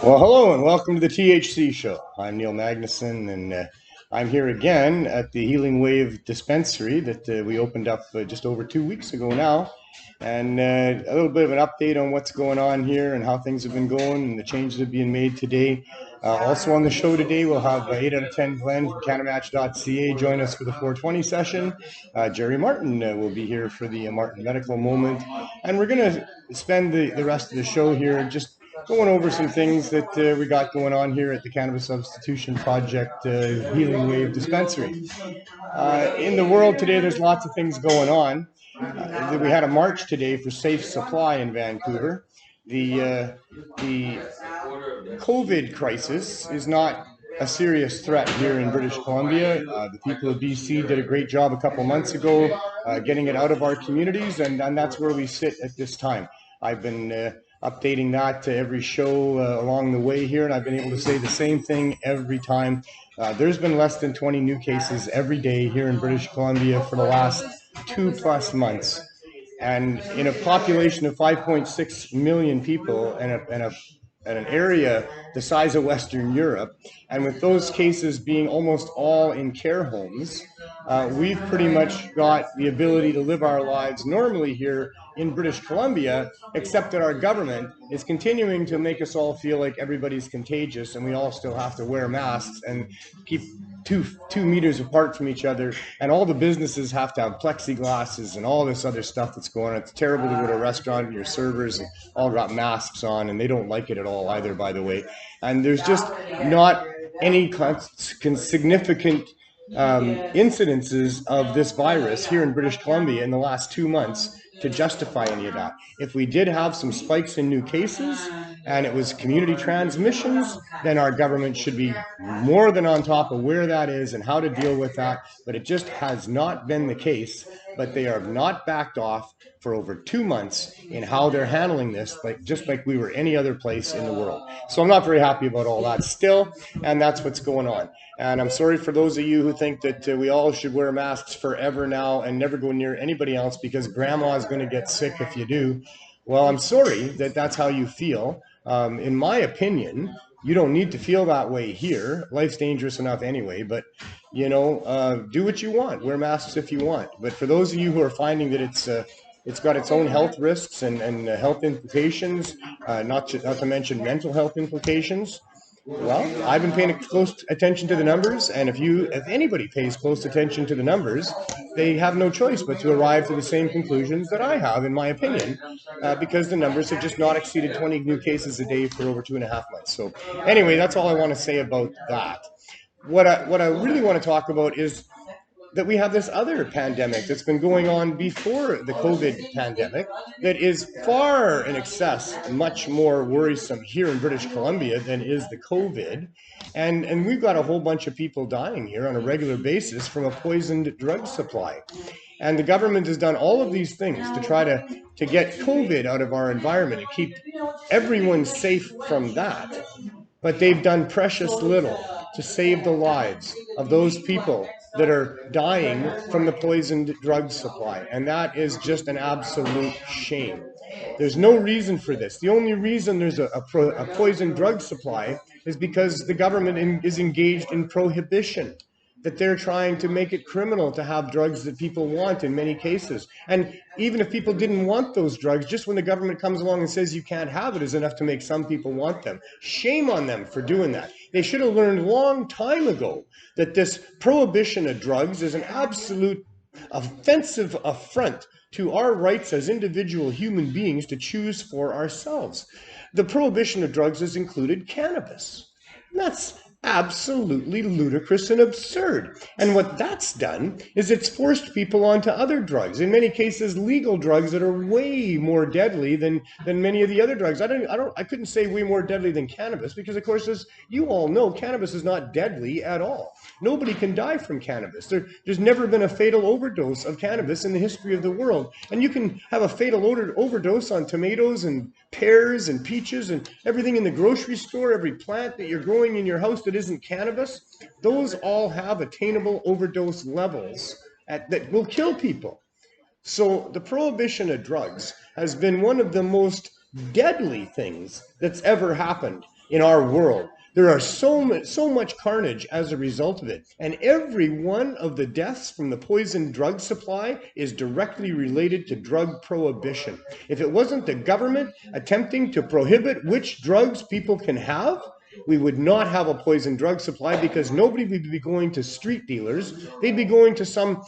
Well, hello and welcome to the THC show. I'm Neil Magnuson, and I'm here again at the Healing Wave Dispensary that we opened up just over 2 weeks ago now. And a little bit of an update on what's going on here and how things have been going and the changes that are being made today. Also on the show today, we'll have 8 out of 10 Glenn from CannaMatch.ca join us for the 420 session. Jerry Martin will be here for the Martin Medical Moment. And we're going to spend the rest of the show here just going over some things that we got going on here at the Cannabis Substitution Project Healing Wave Dispensary. In the world today, there's lots of things going on. We had a march today for safe supply in Vancouver. The COVID crisis is not a serious threat here in British Columbia. The people of BC did a great job a couple months ago getting it out of our communities, and that's where we sit at this time. I've been updating that to every show along the way here, and I've been able to say the same thing every time. There's been less than 20 new cases every day here in British Columbia for the last 2+ months. And in a population of 5.6 million people and an area the size of Western Europe, and with those cases being almost all in care homes, we've pretty much got the ability to live our lives normally here in British Columbia, except that our government is continuing to make us all feel like everybody's contagious and we all still have to wear masks and keep two meters apart from each other, and all the businesses have to have plexiglasses and all this other stuff that's going on. It's terrible to go to a restaurant and your servers and all got masks on, and they don't like it at all either, by the way. And there's just not any significant incidences of this virus here in British Columbia in the last 2 months to justify any of that. If we did have some spikes in new cases and it was community transmissions, then our government should be more than on top of where that is and how to deal with that. But it just has not been the case. But they are not backed off for over 2 months in how they're handling this, just like we were any other place in the world. So I'm not very happy about all that still, and that's what's going on. And I'm sorry for those of you who think that we all should wear masks forever now and never go near anybody else because grandma is going to get sick if you do. Well, I'm sorry that that's how you feel. In my opinion, you don't need to feel that way here. Life's dangerous enough anyway, but you know, do what you want. Wear masks if you want. But for those of you who are finding that it's got its own health risks and health implications, not to mention mental health implications, well, I've been paying close attention to the numbers, and if anybody pays close attention to the numbers, they have no choice but to arrive to the same conclusions that I have, in my opinion, because the numbers have just not exceeded 20 new cases a day for over 2.5 months. So anyway, that's all I want to say about that. What I really want to talk about is that we have this other pandemic that's been going on before the COVID pandemic that is far in excess, much more worrisome here in British Columbia than is the COVID. And we've got a whole bunch of people dying here on a regular basis from a poisoned drug supply. And the government has done all of these things to try to get COVID out of our environment and keep everyone safe from that. But they've done precious little to save the lives of those people that are dying from the poisoned drug supply. And that is just an absolute shame. There's no reason for this. The only reason there's a poisoned drug supply is because the government is engaged in prohibition, that they're trying to make it criminal to have drugs that people want in many cases. And even if people didn't want those drugs, just when the government comes along and says you can't have it is enough to make some people want them. Shame on them for doing that. They should have learned a long time ago that this prohibition of drugs is an absolute offensive affront to our rights as individual human beings to choose for ourselves. The prohibition of drugs has included cannabis. That's absolutely ludicrous and absurd. And what that's done is it's forced people onto other drugs, in many cases legal drugs that are way more deadly than many of the other drugs. I couldn't say way more deadly than cannabis because, of course, as you all know, cannabis is not deadly at all. Nobody can die from cannabis. There's never been a fatal overdose of cannabis in the history of the world. And you can have a fatal overdose on tomatoes and pears and peaches and everything in the grocery store, every plant that you're growing in your house that isn't cannabis. Those all have attainable overdose levels that will kill people. So the prohibition of drugs has been one of the most deadly things that's ever happened in our world. There are so much carnage as a result of it. And every one of the deaths from the poison drug supply is directly related to drug prohibition. If it wasn't the government attempting to prohibit which drugs people can have, we would not have a poison drug supply, because nobody would be going to street dealers. They'd be going to some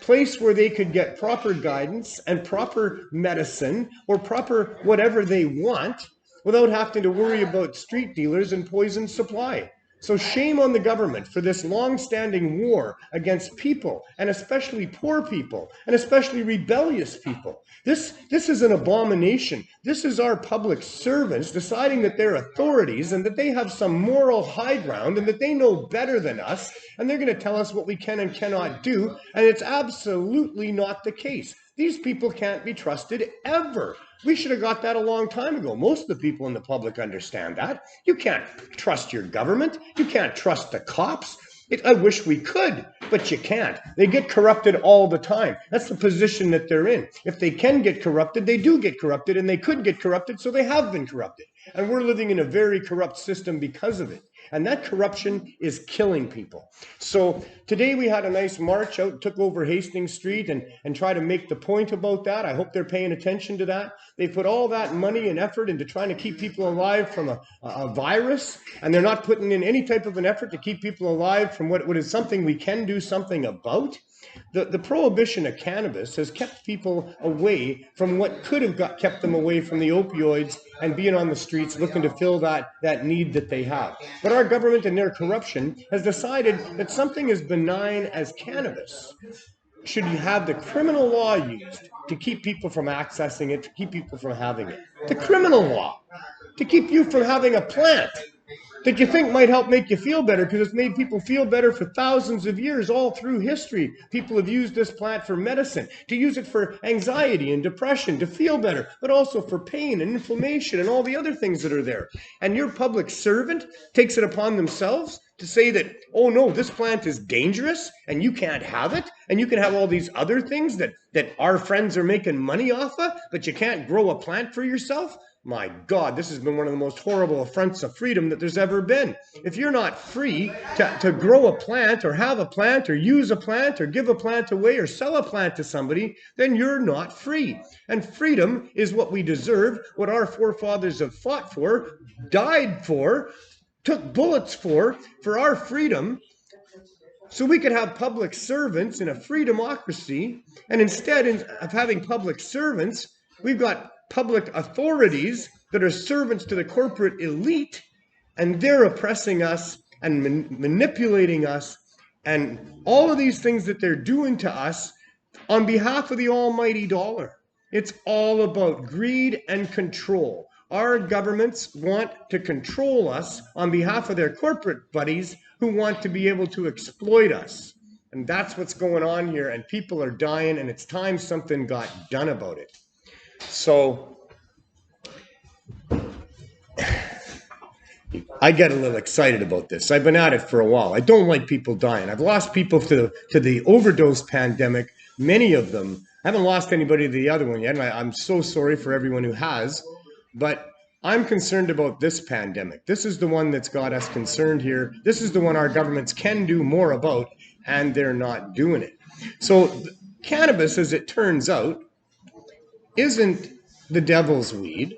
place where they could get proper guidance and proper medicine or proper whatever they want, without having to worry about street dealers and poison supply. So shame on the government for this long-standing war against people, and especially poor people, and especially rebellious people. This is an abomination. This is our public servants deciding that they're authorities and that they have some moral high ground and that they know better than us, and they're going to tell us what we can and cannot do, and it's absolutely not the case. These people can't be trusted ever. We should have got that a long time ago. Most of the people in the public understand that. You can't trust your government. You can't trust the cops. I wish we could, but you can't. They get corrupted all the time. That's the position that they're in. If they can get corrupted, they do get corrupted, and they could get corrupted, so they have been corrupted. And we're living in a very corrupt system because of it. And that corruption is killing people. So today we had a nice march out, took over Hastings Street, and try to make the point about that. I hope they're paying attention to that. They put all that money and effort into trying to keep people alive from a virus, and they're not putting in any type of an effort to keep people alive from what is something we can do something about. The prohibition of cannabis has kept people away from what could have kept them away from the opioids and being on the streets looking to fill that need that they have. But our government and their corruption has decided that something as benign as cannabis should have the criminal law used to keep people from accessing it, to keep people from having it. The criminal law, to keep you from having a plant that you think might help make you feel better, because it's made people feel better for thousands of years. All through history, people have used this plant for medicine, to use it for anxiety and depression, to feel better, but also for pain and inflammation and all the other things that are there. And your public servant takes it upon themselves to say that, oh no, this plant is dangerous and you can't have it, and you can have all these other things that our friends are making money off of, but you can't grow a plant for yourself? My God, this has been one of the most horrible affronts of freedom that there's ever been. If you're not free to grow a plant or have a plant or use a plant or give a plant away or sell a plant to somebody, then you're not free. And freedom is what we deserve, what our forefathers have fought for, died for, took bullets for our freedom, so we could have public servants in a free democracy. And instead of having public servants, we've got public authorities that are servants to the corporate elite, and they're oppressing us and manipulating us, and all of these things that they're doing to us on behalf of the almighty dollar. It's all about greed and control. Our governments want to control us on behalf of their corporate buddies who want to be able to exploit us. And that's what's going on here, and people are dying, and it's time something got done about it. So I get a little excited about this. I've been at it for a while. I don't like people dying. I've lost people to the overdose pandemic, many of them. I haven't lost anybody to the other one yet, and I'm so sorry for everyone who has. But I'm concerned about this pandemic. This is the one that's got us concerned here. This is the one our governments can do more about, and they're not doing it. So cannabis, as it turns out, isn't the devil's weed,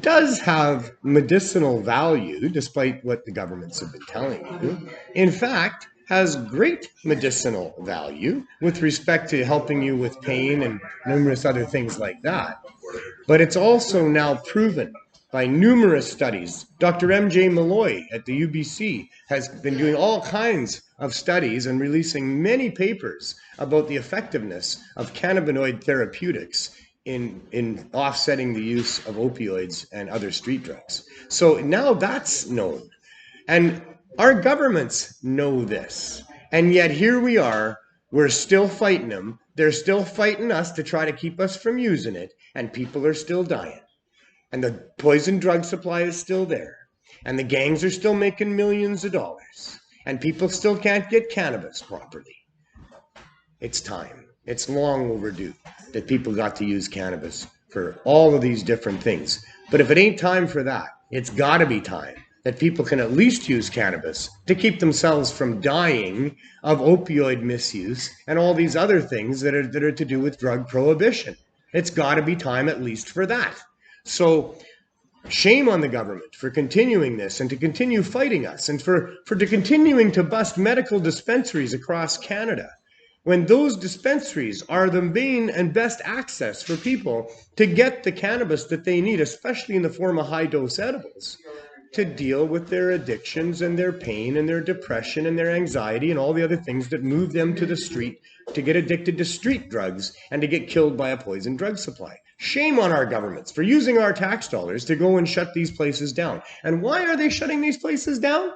does have medicinal value, despite what the governments have been telling you. In fact, has great medicinal value with respect to helping you with pain and numerous other things like that. But it's also now proven by numerous studies. Dr. M.J. Malloy at the UBC has been doing all kinds of studies and releasing many papers about the effectiveness of cannabinoid therapeutics in offsetting the use of opioids and other street drugs. So now that's known. And our governments know this. And yet here we are, we're still fighting them. They're still fighting us to try to keep us from using it. And people are still dying. And the poison drug supply is still there. And the gangs are still making millions of dollars. And people still can't get cannabis properly. It's time. It's long overdue that people got to use cannabis for all of these different things. But if it ain't time for that, it's got to be time that people can at least use cannabis to keep themselves from dying of opioid misuse and all these other things that are to do with drug prohibition. It's got to be time at least for that. So shame on the government for continuing this and to continue fighting us and for continuing to bust medical dispensaries across Canada, when those dispensaries are the main and best access for people to get the cannabis that they need, especially in the form of high-dose edibles, to deal with their addictions and their pain and their depression and their anxiety and all the other things that move them to the street to get addicted to street drugs and to get killed by a poison drug supply. Shame on our governments for using our tax dollars to go and shut these places down. And why are they shutting these places down?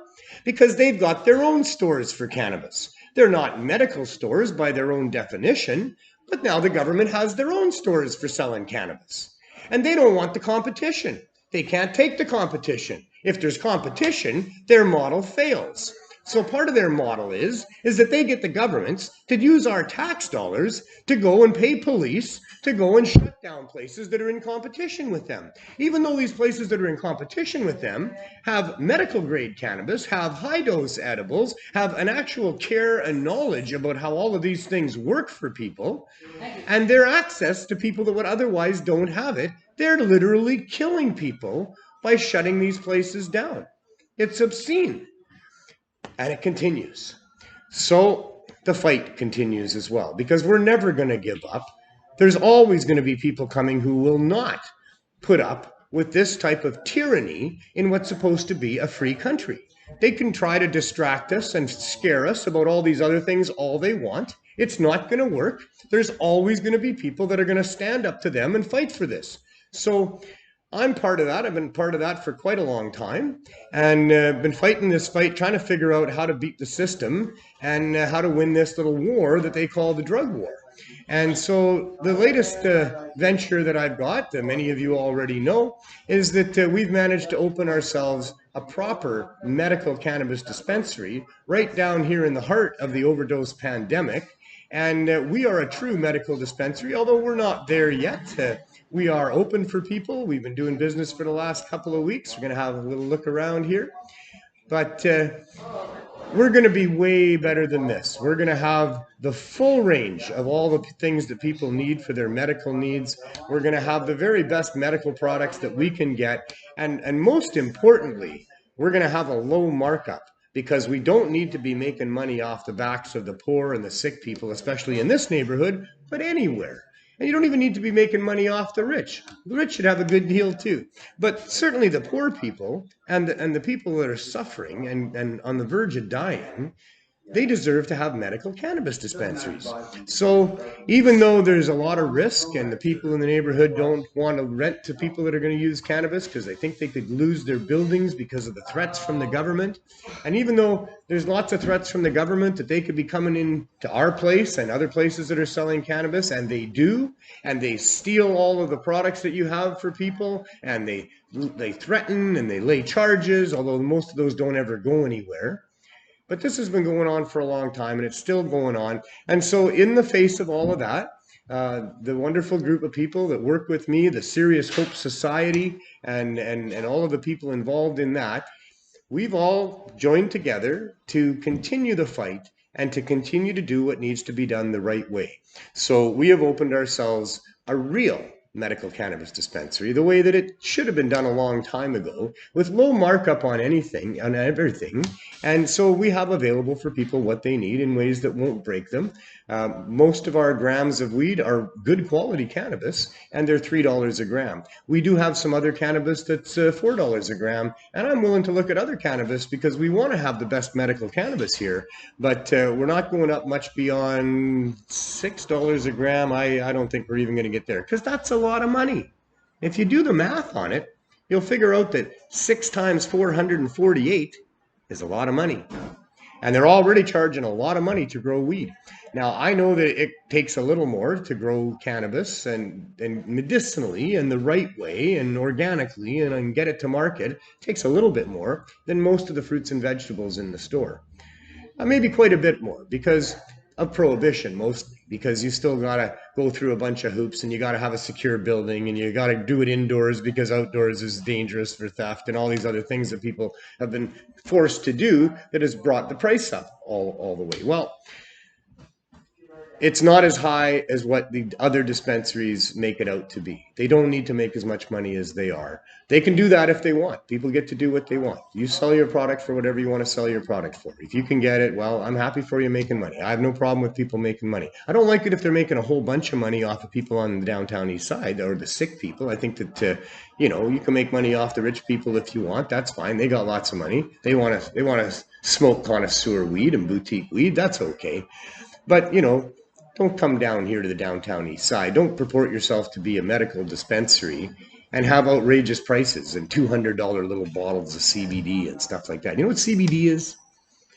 Because they've got their own stores for cannabis. They're not medical stores by their own definition, but now the government has their own stores for selling cannabis. And they don't want the competition. They can't take the competition. If there's competition, their model fails. So part of their model is that they get the governments to use our tax dollars to go and pay police to go and shut down places that are in competition with them. Even though these places that are in competition with them have medical grade cannabis, have high dose edibles, have an actual care and knowledge about how all of these things work for people, and their access to people that would otherwise don't have it, they're literally killing people by shutting these places down. It's obscene. And it continues. So the fight continues as well, because we're never going to give up. There's always going to be people coming who will not put up with this type of tyranny in what's supposed to be a free country. They can try to distract us and scare us about all these other things all they want. It's not going to work. There's always going to be people that are going to stand up to them and fight for this. So I'm part of that. I've been part of that for quite a long time, and been fighting this fight, trying to figure out how to beat the system and how to win this little war that they call the drug war. And so the latest venture that I've got, that many of you already know, is that we've managed to open ourselves a proper medical cannabis dispensary right down here in the heart of the overdose pandemic. And we are a true medical dispensary, although we're not there yet. We are open for people. We've been doing business for the last couple of weeks. We're going to have a little look around here. But we're going to be way better than this. We're going to have the full range of all the things that people need for their medical needs. We're going to have the very best medical products that we can get. And most importantly, we're going to have a low markup, because we don't need to be making money off the backs of the poor and the sick people, especially in this neighborhood, but anywhere. And you don't even need to be making money off the rich. The rich should have a good deal too. But certainly the poor people and the people that are suffering and on the verge of dying, they deserve to have medical cannabis dispensaries. So even though there's a lot of risk and the people in the neighborhood don't want to rent to people that are going to use cannabis because they think they could lose their buildings because of the threats from the government, and even though there's lots of threats from the government that they could be coming in to our place and other places that are selling cannabis, and they do, and they steal all of the products that you have for people, and they threaten and they lay charges, although most of those don't ever go anywhere. But this has been going on for a long time, and it's still going on. And so in the face of all of that, the wonderful group of people that work with me, the Serious Hope Society, and all of the people involved in that, we've all joined together to continue the fight and to continue to do what needs to be done the right way. So we have opened ourselves a real medical cannabis dispensary, the way that it should have been done a long time ago, with low markup on anything, on everything. And so we have available for people what they need in ways that won't break them. Most of our grams of weed are good quality cannabis, and they're $3 a gram. We do have some other cannabis that's $4 a gram, and I'm willing to look at other cannabis because we want to have the best medical cannabis here, but we're not going up much beyond $6 a gram. I don't think we're even going to get there, because that's a lot of money. If you do the math on it, you'll figure out that 6 times 448 is a lot of money. And they're already charging a lot of money to grow weed. Now, I know that it takes a little more to grow cannabis and medicinally and the right way and organically and get it to market. It takes a little bit more than most of the fruits and vegetables in the store. Maybe quite a bit more, because of prohibition, mostly, because you still got to go through a bunch of hoops, and you got to have a secure building, and you got to do it indoors because outdoors is dangerous for theft and all these other things that people have been forced to do that has brought the price up all the way. Well, it's not as high as what the other dispensaries make it out to be. They don't need to make as much money as they are. They can do that if they want. People get to do what they want. You sell your product for whatever you want to sell your product for. If you can get it, well, I'm happy for you making money. I have no problem with people making money. I don't like it if they're making a whole bunch of money off of people on the downtown east side or the sick people. I think that, you can make money off the rich people if you want. That's fine. They got lots of money. They want to smoke connoisseur weed and boutique weed. That's okay. But, don't come down here to the downtown east side. Don't purport yourself to be a medical dispensary and have outrageous prices and $200 little bottles of CBD and stuff like that. You know what CBD is?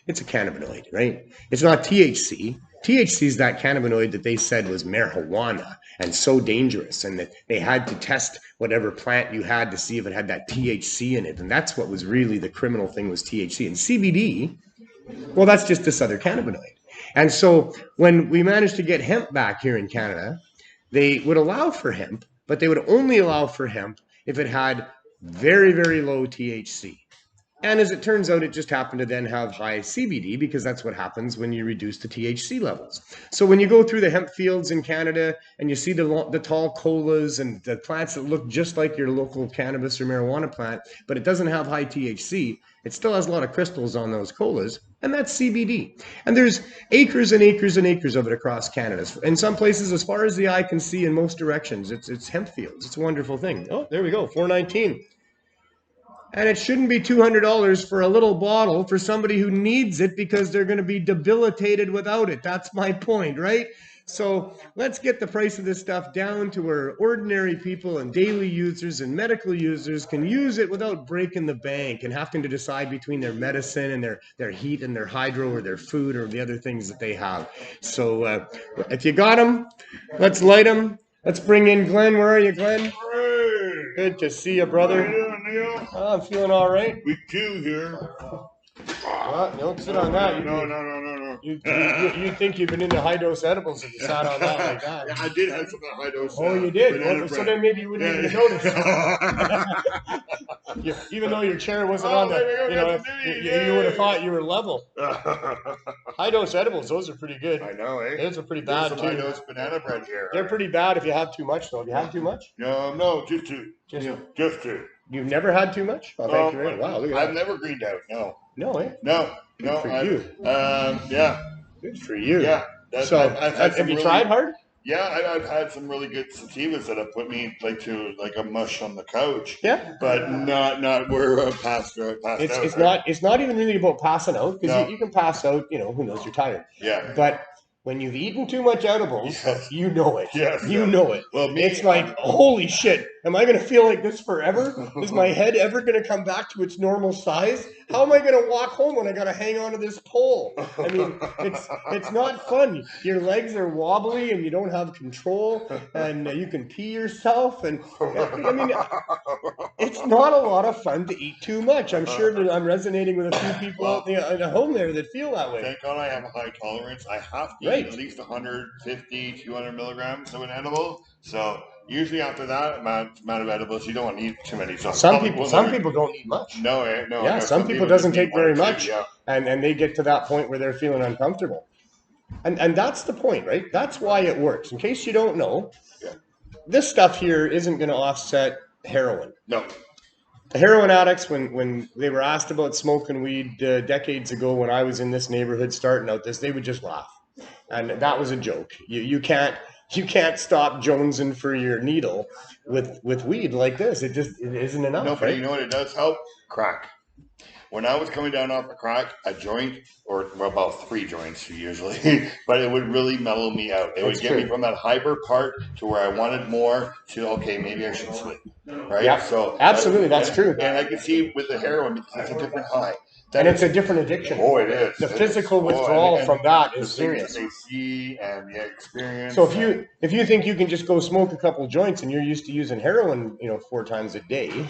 It's a cannabinoid, right? It's not THC. THC is that cannabinoid that they said was marijuana and so dangerous, and that they had to test whatever plant you had to see if it had that THC in it. And that's what was really the criminal thing, was THC. And CBD, well, that's just this other cannabinoid. And so when we managed to get hemp back here in Canada, they would allow for hemp, but they would only allow for hemp if it had very, very low THC. And as it turns out, it just happened to then have high CBD, because that's what happens when you reduce the THC levels. So when you go through the hemp fields in Canada and you see the tall colas and the plants that look just like your local cannabis or marijuana plant, but it doesn't have high THC, it still has a lot of crystals on those colas, and that's CBD. And there's acres and acres and acres of it across Canada. In some places, as far as the eye can see, in most directions, it's hemp fields. It's a wonderful thing. Oh, there we go, $4.19. And it shouldn't be $200 for a little bottle for somebody who needs it, because they're going to be debilitated without it. That's my point, right? So let's get the price of this stuff down to where ordinary people and daily users and medical users can use it without breaking the bank and having to decide between their medicine and their heat and their hydro or their food or the other things that they have. So if you got them, let's light them. Let's bring in Glenn. Where are you, Glenn? Good to see you, brother. Oh, I'm feeling all right. We do here. Don't sit on that. No. You think you've been into high-dose edibles if you sat on that like that. Yeah, I did have some high-dose. Oh, you did? Well, so then maybe you wouldn't even notice. Even though your chair wasn't on you would have thought you were level. High-dose edibles, those are pretty good. I know, eh? Those are pretty bad, too. High-dose banana bread here. They're pretty bad if you have too much, though. Have you had too much? No, just two. Just two. You've never had too much? Oh, thank you. Wow, look at that. I've never greened out, no. No, eh? No. Good for you. Yeah. Good for you. Yeah. So, have you tried hard? Yeah, I've had some really good sativas that have put me like a mush on the couch. Yeah, but not where passed out. It's not even really about passing out, because you can pass out. Who knows? You're tired. Yeah. But when you've eaten too much edibles, you know it. Yes. You know it. Well, it's like, holy shit, am I going to feel like this forever? Is my head ever going to come back to its normal size? How am I going to walk home when I got to hang on to this pole? I mean, it's not fun. Your legs are wobbly and you don't have control, and you can pee yourself. And I mean, it's not a lot of fun to eat too much. I'm sure that I'm resonating with a few people out at home there that feel that way. Thank God I have a high tolerance. I have to eat at least 150, 200 milligrams of an edible. So usually after that amount of edibles, you don't want to eat too many. So some people don't need much. No. Yeah, some people doesn't take very much, and they get to that point where they're feeling uncomfortable. And that's the point, right? That's why it works. In case you don't know, this stuff here isn't going to offset heroin. No. The heroin addicts, when they were asked about smoking weed decades ago when I was in this neighborhood starting out this, they would just laugh. And that was a joke. You can't stop jonesing for your needle with weed like this. It isn't enough. No, but you know what it does help? Crack. When I was coming down off a crack, a joint, or about 3 joints usually, but it would really mellow me out. It would get me from that hyper part to where I wanted more to, okay, maybe I should sleep. Right? Yeah, so absolutely, that's true. And I can see with the heroin, because it's a different high. And it's a different addiction. Oh, it is. The physical withdrawal from that is serious. They see and the experience. So if you think you can just go smoke a couple joints and you're used to using heroin, 4 times a day,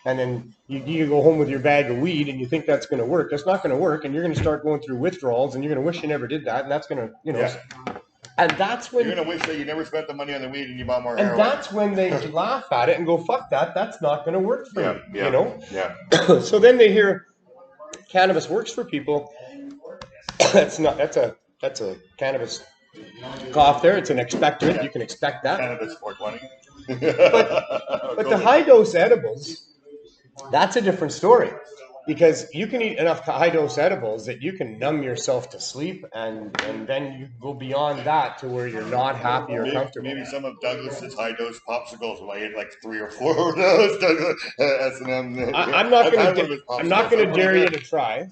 and then you go home with your bag of weed and you think that's going to work, that's not going to work, and you're going to start going through withdrawals, and you're going to wish you never did that, and that's going to, And that's when you're going to wish that you never spent the money on the weed and you bought more heroin. And that's when they laugh at it and go, "Fuck that! That's not going to work for me." Yeah. So then they hear cannabis works for people. That's a cannabis cough there. It's an expectorant. Yeah. You can expect that. Cannabis 420. but the high dose edibles, that's a different story. Because you can eat enough high-dose edibles that you can numb yourself to sleep, and then you go beyond that to where you're not happy or comfortable. Maybe some of Douglas's high-dose popsicles when I ate like 3 or 4 of those. S&M. I'm not going to dare you to try,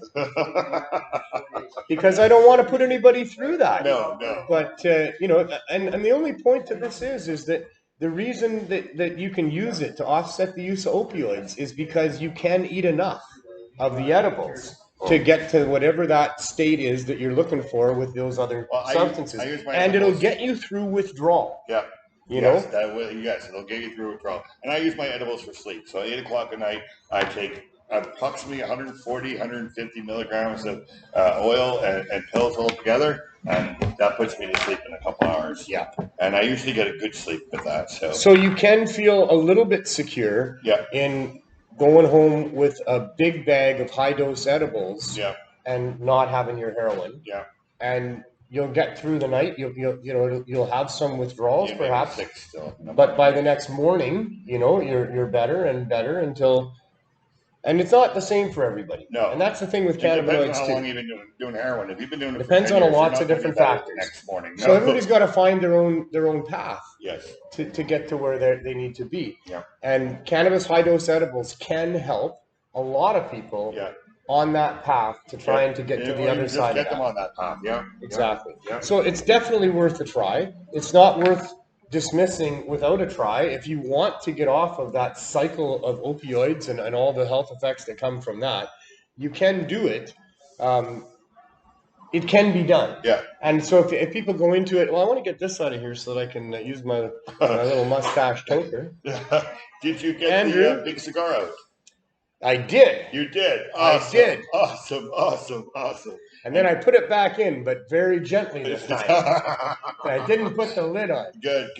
because I don't want to put anybody through that. No. But and the only point to this is that the reason that you can use it to offset the use of opioids is because you can eat enough of the edibles to get to whatever that state is that you're looking for with those other substances. And it'll get you through withdrawal. Yeah. Yes, it'll get you through withdrawal. And I use my edibles for sleep. So at 8 o'clock at night, I take approximately 140, 150 milligrams of oil and pills all together. And that puts me to sleep in a couple hours. Yeah. And I usually get a good sleep with that. So you can feel a little bit secure in going home with a big bag of high-dose edibles and not having your heroin. Yeah. And you'll get through the night. You'll have some withdrawals, perhaps. Sick still. But by the next morning, you're better and better until. And it's not the same for everybody. No. And that's the thing with cannabinoids, depends on how long you've been doing heroin. If you've been doing it depends for 10 on years, lots of different factors. Next morning. No. So everybody's got to find their own path. Yes. To get to where they need to be. Yeah. And cannabis high-dose edibles can help a lot of people on that path to trying to get to the other side. Get them on that path. Yeah. Exactly. Yeah. So it's definitely worth a try. It's not worth dismissing without a try. If you want to get off of that cycle of opioids and all the health effects that come from that, you can do it. It can be done. Yeah. And so if people go into it, well, I want to get this out of here so that I can use my little mustache toker. Did you get Andrew, the big cigar out? I did. You did. Awesome. I did. Awesome. And then I put it back in, but very gently this time. I didn't put the lid on. Good.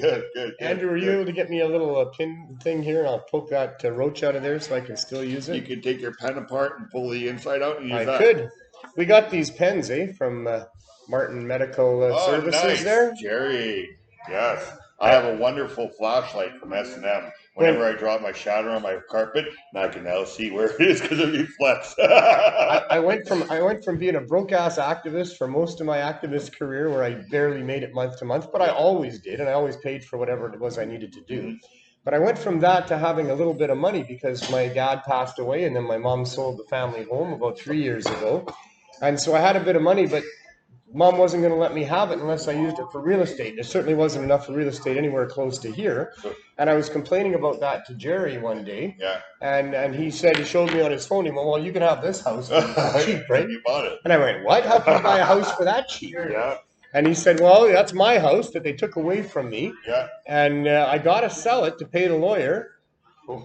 Andrew, are you able to get me a little pin thing here, and I'll poke that roach out of there so I can still use it? You can take your pen apart and pull the inside out and use that. I could. We got these pens, from Martin Medical Services nice. There. Jerry, yes. I have a wonderful flashlight from S&M. Whenever I drop my shadow on my carpet, and I can now see where it is because it reflects. I went from being a broke ass activist for most of my activist career, where I barely made it month to month, but I always did, and I always paid for whatever it was I needed to do. Mm-hmm. But I went from that to having a little bit of money because my dad passed away, and then my mom sold the family home about 3 years ago, and so I had a bit of money, but Mom wasn't going to let me have it unless I used it for real estate. There certainly wasn't enough for real estate anywhere close to here. And I was complaining about that to Jerry one day. Yeah. And he showed me on his phone, he went, "Well, you can have this house for cheap, right?" You bought it. And I went, "What? How can you buy a house for that cheap?" Yeah. And he said, "Well, that's my house that they took away from me. Yeah. And I got to sell it to pay the lawyer."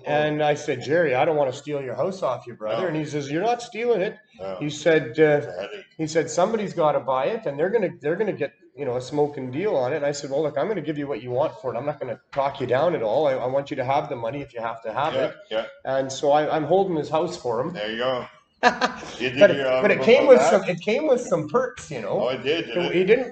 And I said, "Jerry, I don't want to steal your house off you, brother." No. And he says, "You're not stealing it." No. He said, "Somebody's got to buy it, and they're gonna get a smoking deal on it." And I said, "Well, look, I'm going to give you what you want for it. I'm not going to talk you down at all. I want you to have the money if you have to have it." Yeah. And so I'm holding his house for him. There you go. But it came with some perks, Oh, it did.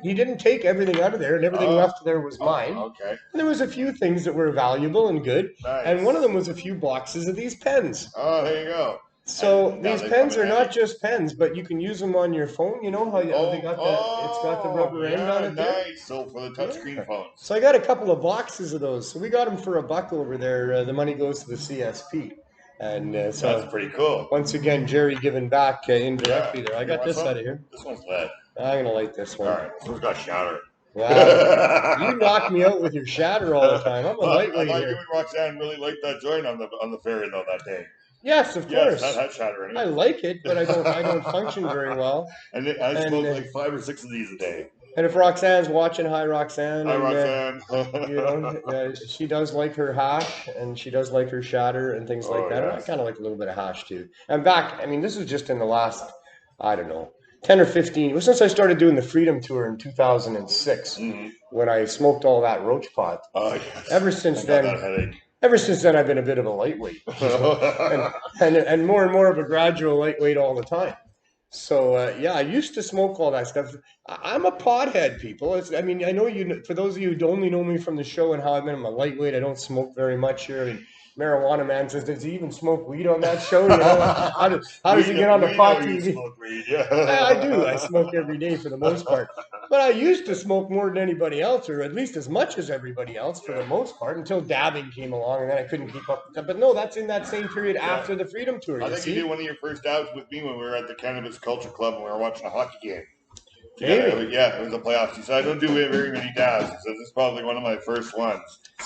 He didn't take everything out of there, and everything left there was mine. Okay. And there was a few things that were valuable and good. Nice. And one of them was a few boxes of these pens. Oh, there you go. So these pens are not just pens, but you can use them on your phone. You know how they got it's got the rubber end on it there? Nice. So for the touchscreen phones. So I got a couple of boxes of those. So we got them for $1 over there. The money goes to the CSP. And so that's pretty cool. Once again, Jerry giving back indirectly there. I got this out of here. This one's lead. I'm gonna light this one. All right, this one's got shatter. Wow, you knock me out with your shatter all the time. I'm a lightweight I thought here. you and Roxanne really liked that joint on the ferry though that day. Yes, of Yes, course. that had shatter in I it. like it, but I don't function very well. And I And smoke like 5 or 6 of these a day. and if Roxanne's watching, hi Roxanne. Hi, And, Roxanne. you know, she does like her hash, and she does like her shatter and things like Oh, that. And I yes. kind of like a little bit of hash too. And back, I mean, this is just in the last, I don't know, 10 or 15. Well, since I started doing the Freedom Tour in 2006, when I smoked all that roach pot. Oh, yes. Ever since I got then, that headache. I've been a bit of a lightweight, and more and more of a gradual lightweight all the time. So yeah, I used to smoke all that stuff. I'm a pothead, people. I mean, I know you. For those of you who only know me from the show and how I'm a lightweight, I don't smoke very much here. I mean, Marijuana Man says, "Does he even smoke weed on that show?" You know, how does he get on the pot TV? Smoke weed, yeah. I do. I smoke every day for the most part. But I used to smoke more than anybody else, or at least as much as everybody else for the most part, until dabbing came along, and then I couldn't keep up with that. But no, that's in that same period after the Freedom Tour. I think you did one of your first dabs with me when we were at the Cannabis Culture Club and we were watching a hockey game. Maybe. Yeah, it was a playoffs. He said, I don't do very many dabs. He said, this is probably one of my first ones.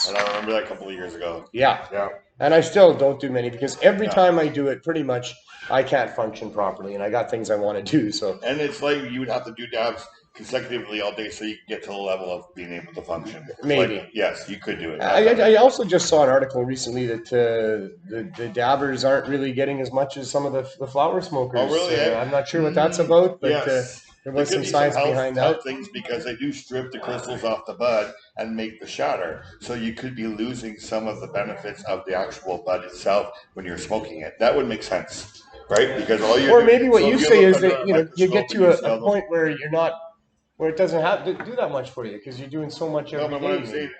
And I remember that a couple of years ago. Yeah. And I still don't do many because every time I do it, pretty much I can't function properly, and I got things I want to do. So. And it's like you would have to do dabs consecutively all day so you can get to the level of being able to function. Maybe. Like, yes, you could do it. I also just saw an article recently that the dabbers aren't really getting as much as some of the flower smokers. Oh, really? I'm not sure what that's about, but there was some science behind that. Things because they do strip the crystals off the bud and make the shatter. So you could be losing some of the benefits of the actual bud itself when you're smoking it. That would make sense, right? Because all you're or maybe what you say is that you get to a point where you're not. Where it doesn't have to do that much for you because you're doing so much every day. What I'm saying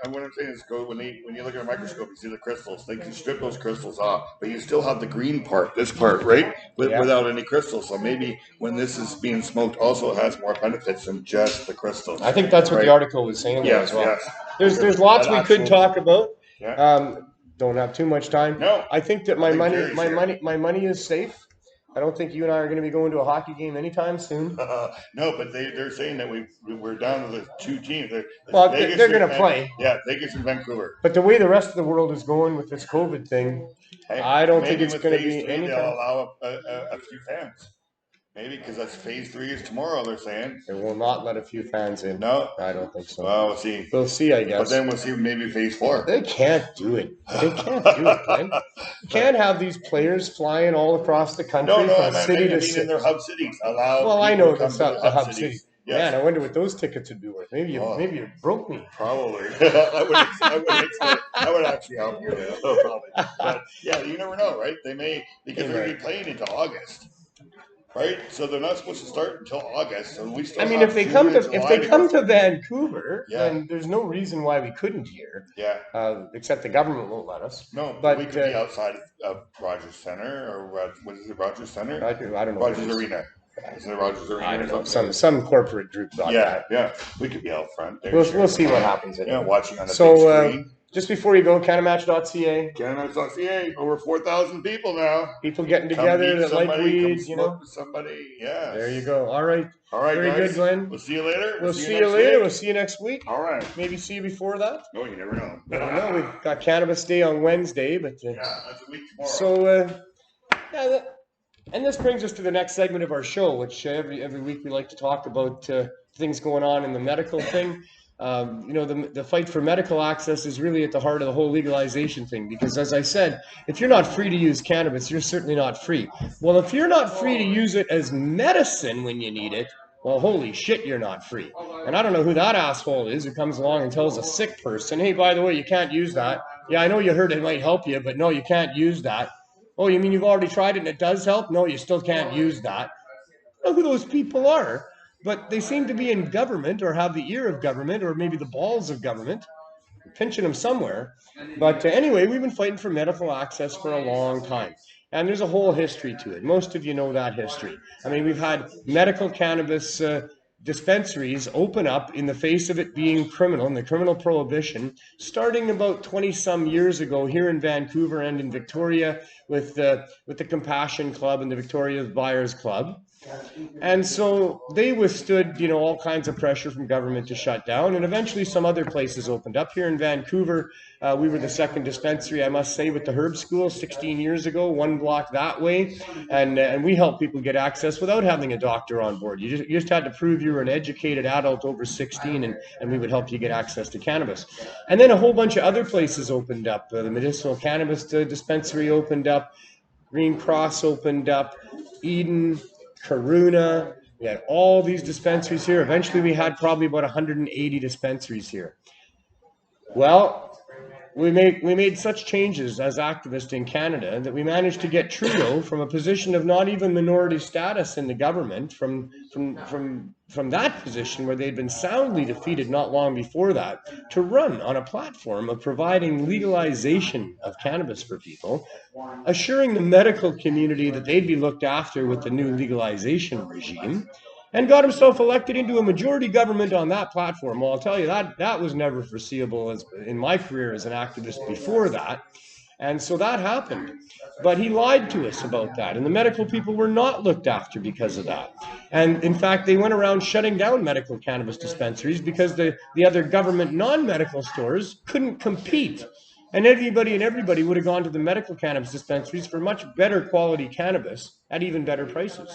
is, when you look at a microscope, you see the crystals. They can strip those crystals off, but you still have the green part, this part, right, without any crystals. So maybe when this is being smoked, also has more benefits than just the crystals. I think that's what the article was saying there as well. There's lots we could talk about. Don't have too much time. No, I think that my money is safe. I don't think you and I are going to be going to a hockey game anytime soon. No, but they're saying that we're down to the two teams. They're going to play. Yeah, Vegas and Vancouver. But the way the rest of the world is going with this COVID thing, I don't think it's going to be anything. They'll allow a few fans. Maybe because that's phase 3 is tomorrow, they're saying. They will not let a few fans in. No? I don't think so. Well, we'll see. We'll see, I guess. But then we'll see maybe phase 4. They can't do it. Glenn. You can't have these players flying all across the country from city to city. In their hub cities. Well, I know that's the hub cities. Yes. Man, I wonder what those tickets would be worth. Maybe you broke me. Probably. I would actually help you. Probably. But yeah, you never know, right? They may, because they're going to be playing into August. Right, so they're not supposed to start until August. So we still. If they come to Vancouver, then there's no reason why we couldn't here. Yeah. Except the government won't let us. No, but we could be outside of Rogers Center or what is it? Rogers Center? I don't know. Rogers Arena. Isn't it Rogers Arena? I don't know. Some corporate group got that. Yeah. We could be out front. We'll see what happens. Watching on the big screen. Just before you go, CannaMatch.ca. CannaMatch.ca. Over 4,000 people now. People getting together that like weed, With somebody, yeah. There you go. All right. Very guys. Good, Glenn. We'll see you later. We'll see you later. We'll see you next week. All right. Maybe see you before that. No, you never know. I know we've got Cannabis Day on Wednesday, but that's a week tomorrow. So and this brings us to the next segment of our show, which every week we like to talk about things going on in the medical thing. The fight for medical access is really at the heart of the whole legalization thing, because as I said, if you're not free to use cannabis, you're certainly not free. Well, if you're not free to use it as medicine when you need it, well, holy shit, you're not free. And I don't know who that asshole is who comes along and tells a sick person, hey, by the way, you can't use that. Yeah, I know you heard it might help you, but no, you can't use that. Oh, you mean you've already tried it and it does help? No, you still can't use that. I don't know who those people are. But they seem to be in government or have the ear of government or maybe the balls of government, pinching them somewhere. But anyway, we've been fighting for medical access for a long time. And there's a whole history to it. Most of you know that history. I mean, we've had medical cannabis dispensaries open up in the face of it being criminal, and the criminal prohibition, starting about 20-some years ago here in Vancouver and in Victoria with the Compassion Club and the Victoria Buyers Club. And so they withstood, you know, all kinds of pressure from government to shut down. And eventually some other places opened up. Here in Vancouver, we were the second dispensary, I must say, with the Herb School 16 years ago, one block that way. And we helped people get access without having a doctor on board. You just had to prove you were an educated adult over 16, and we would help you get access to cannabis. And then a whole bunch of other places opened up. The Medicinal Cannabis Dispensary opened up. Green Cross opened up. Eden, Karuna, we had all these dispensaries here. Eventually we had probably about 180 dispensaries here. Well, we made such changes as activists in Canada that we managed to get Trudeau from a position of not even minority status in the government, from that position where they'd been soundly defeated not long before that, to run on a platform of providing legalization of cannabis for people, assuring the medical community that they'd be looked after with the new legalization regime, and got himself elected into a majority government on that platform. Well, I'll tell you, that was never foreseeable in my career as an activist before that. And so that happened. But he lied to us about that. And the medical people were not looked after because of that. And in fact, they went around shutting down medical cannabis dispensaries because the other government non-medical stores couldn't compete. And everybody would have gone to the medical cannabis dispensaries for much better quality cannabis at even better prices.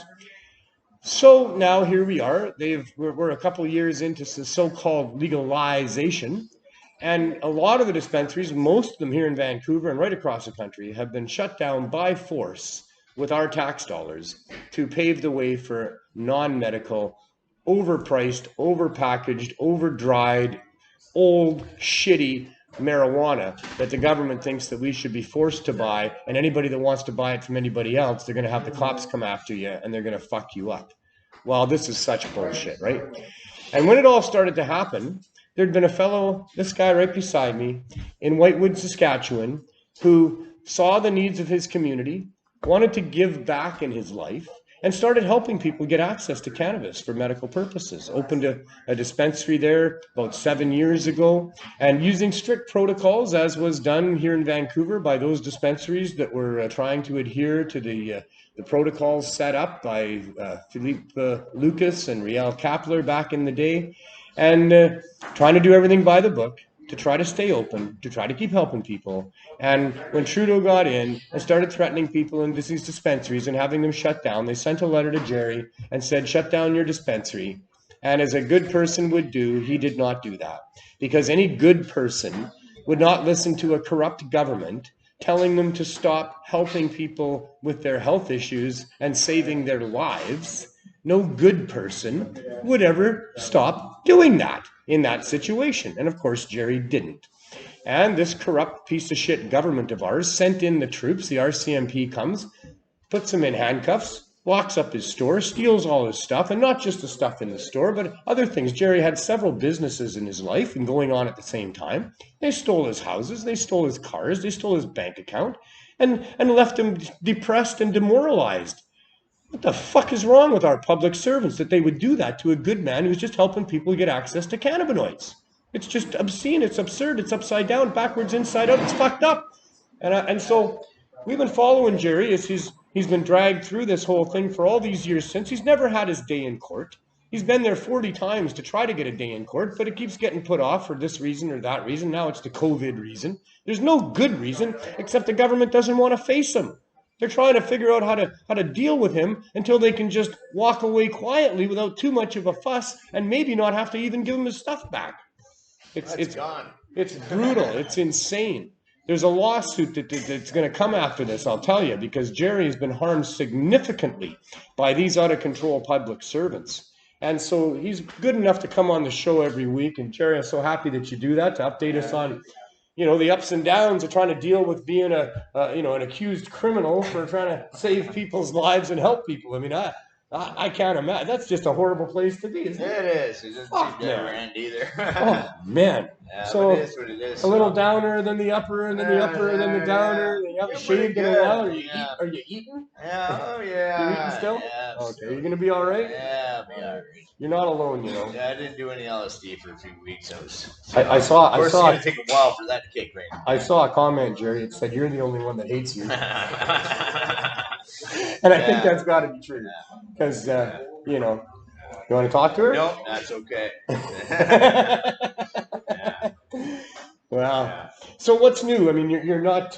So now here we are. We're a couple of years into so-called legalization, and a lot of the dispensaries, most of them here in Vancouver and right across the country, have been shut down by force with our tax dollars to pave the way for non-medical, overpriced, overpackaged, overdried, old, shitty marijuana that the government thinks that we should be forced to buy, and anybody that wants to buy it from anybody else, they're going to have the cops come after you and they're going to fuck you up. Well, this is such bullshit, right? And when it all started to happen, there'd been a fellow, this guy right beside me, in Whitewood, Saskatchewan, who saw the needs of his community, wanted to give back in his life, and started helping people get access to cannabis for medical purposes. Opened a dispensary there about 7 years ago, and using strict protocols, as was done here in Vancouver by those dispensaries that were trying to adhere to the protocols set up by Philippe Lucas and Riel Kapler back in the day, and trying to do everything by the book, to try to stay open, to try to keep helping people. And when Trudeau got in and started threatening people in these dispensaries and having them shut down, they sent a letter to Jerry and said, shut down your dispensary. And as a good person would do, he did not do that. Because any good person would not listen to a corrupt government telling them to stop helping people with their health issues and saving their lives. No good person would ever stop doing that in that situation. And of course, Jerry didn't. And this corrupt piece of shit government of ours sent in the troops. The RCMP comes, puts him in handcuffs, locks up his store, steals all his stuff, and not just the stuff in the store, but other things. Jerry had several businesses in his life and going on at the same time. They stole his houses, they stole his cars, they stole his bank account, and left him depressed and demoralized. What the fuck is wrong with our public servants that they would do that to a good man who's just helping people get access to cannabinoids? It's just obscene, it's absurd, it's upside down, backwards, inside out, it's fucked up. And so we've been following Jerry as he's been dragged through this whole thing for all these years since. He's never had his day in court. He's been there 40 times to try to get a day in court, but it keeps getting put off for this reason or that reason. Now it's the COVID reason. There's no good reason, except the government doesn't want to face him. They're trying to figure out how to deal with him until they can just walk away quietly without too much of a fuss and maybe not have to even give him his stuff back. It's gone. It's brutal. It's insane. There's a lawsuit that's going to come after this, I'll tell you, because Jerry has been harmed significantly by these out-of-control public servants. And so he's good enough to come on the show every week. And Jerry, I'm so happy that you do that, to update us on, you know, the ups and downs of trying to deal with being an accused criminal for trying to save people's lives and help people. I mean, I can't imagine. That's just a horrible place to be, isn't it? It is. It doesn't seem to end either. Oh, man. Yeah, so it is what it is. A little downer, then the upper, and then the upper, and then the downer. And you haven't shaved in a while. Are you eating? Yeah, oh yeah. You eating still? Yeah, okay, you're going to be all right? Yeah, I'll be all right. You're not alone, you know. Yeah, I didn't do any LSD for a few weeks. I saw. Of course, it's going to take a while for that to kick right. I saw a comment, Jerry. It said, you're the only one that hates you. And I think that's got to be true. Because, you know, you want to talk to her? No, that's okay. Wow. Yeah. So what's new? I mean, you're not